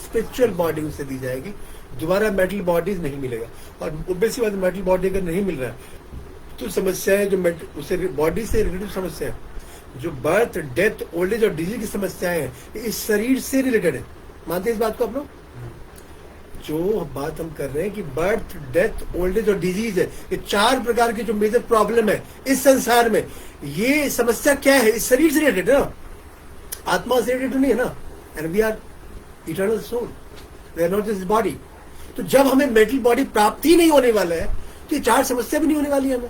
स्पिरिचुअल बॉडी उसे दी जाएगी, दोबारा मेटल बॉडीज नहीं मिलेगा। और ऑब्वियसली बात, मेटल बॉडी अगर नहीं मिल रहा है तो समस्याएं जो उसे बॉडी से रिलेटेड समस्या, जो बर्थ, डेथ, ओल्ड एज और डिजीज की समस्याएं हैं, इस शरीर से रिलेटेड है। मानते हैं इस बात को आप लोग? जो बात हम कर रहे हैं कि बर्थ, डेथ, ओल्ड एज और डिजीज है, ये 4 प्रकार की जो मेजर प्रॉब्लम है इस संसार में, ये समस्या क्या है? इस शरीर से रिलेटेड है ना, आत्मा से रिलेटेड नहीं है ना। And we are eternal soul, we are not this body. तो जब हमें मेटल बॉडी प्राप्त ही नहीं होने वाला है तो ये 4 समस्या भी नहीं होने वाली है हमें।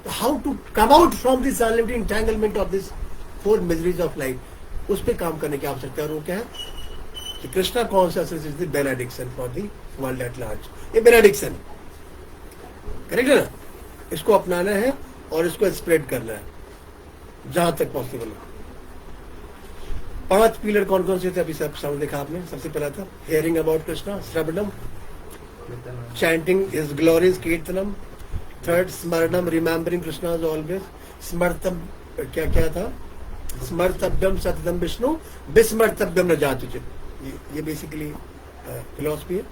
How to come out from this unlimited entanglement of this 4 miseries of life, उस पर काम करने की आवश्यकता है। और वो क्या है? Krishna consciousness is the benediction for the world at large. ये बेनेडिक्शन करेक्ट है ना? इसको अपनाना है और इसको स्प्रेड करना है जहां तक पॉसिबल है। 5 पिलर कौन कौन से थे? अभी सब साउंड देखा आपने। सबसे पहला था हियरिंग अबाउट कृष्णा, श्रवणम, चैंटिंग हिज ग्लोरीज, कीर्तनम। थर्ड स्मरणम, रिमेम्बरिंग कृष्णा ऑलवेज। स्मर्तम, क्या क्या था? स्मर्तव्यम सततम विष्णु, विस्मर्तव्यम न जातुचित। ये बेसिकली फिलॉसफी है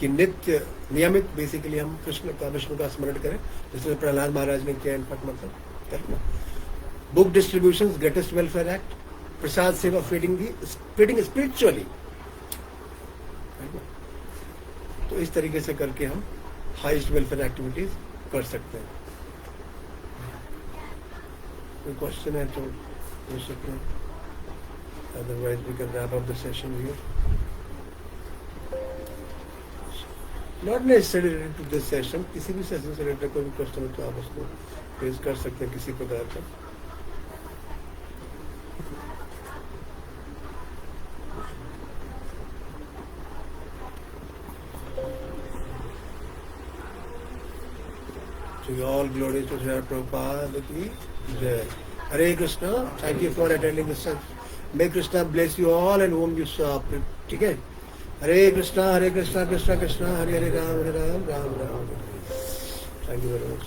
कि नित्य नियमित बेसिकली हम कृष्ण का, विष्णु का स्मरण करें, जिसमें प्रहलाद महाराज ने किया इनफैक्ट मतलब करना। Book distribution, greatest welfare act, prasad seva, feeding spiritually. तो इस तरीके से करके हम हाईएस्ट वेलफेयर एक्टिविटीज कर सकते हैं। कोई क्वेश्चन है तो पूछ सकते हैं, otherwise we can wrap up the session here. Not necessary related to this session, किसी भी सेशन से रिलेटेड कोई भी क्वेश्चन हो तो आप उसको फेस कर सकते हैं किसी प्रकार का। To all glory to Srila Prabhupada ki jai. Hare Krishna, thank you for attending this session. May Krishna bless you all and whom you serve. ठीक है? Hare Krishna, Krishna Krishna, Hare Hare, Ram Ram, Ram Ram. Thank you very much.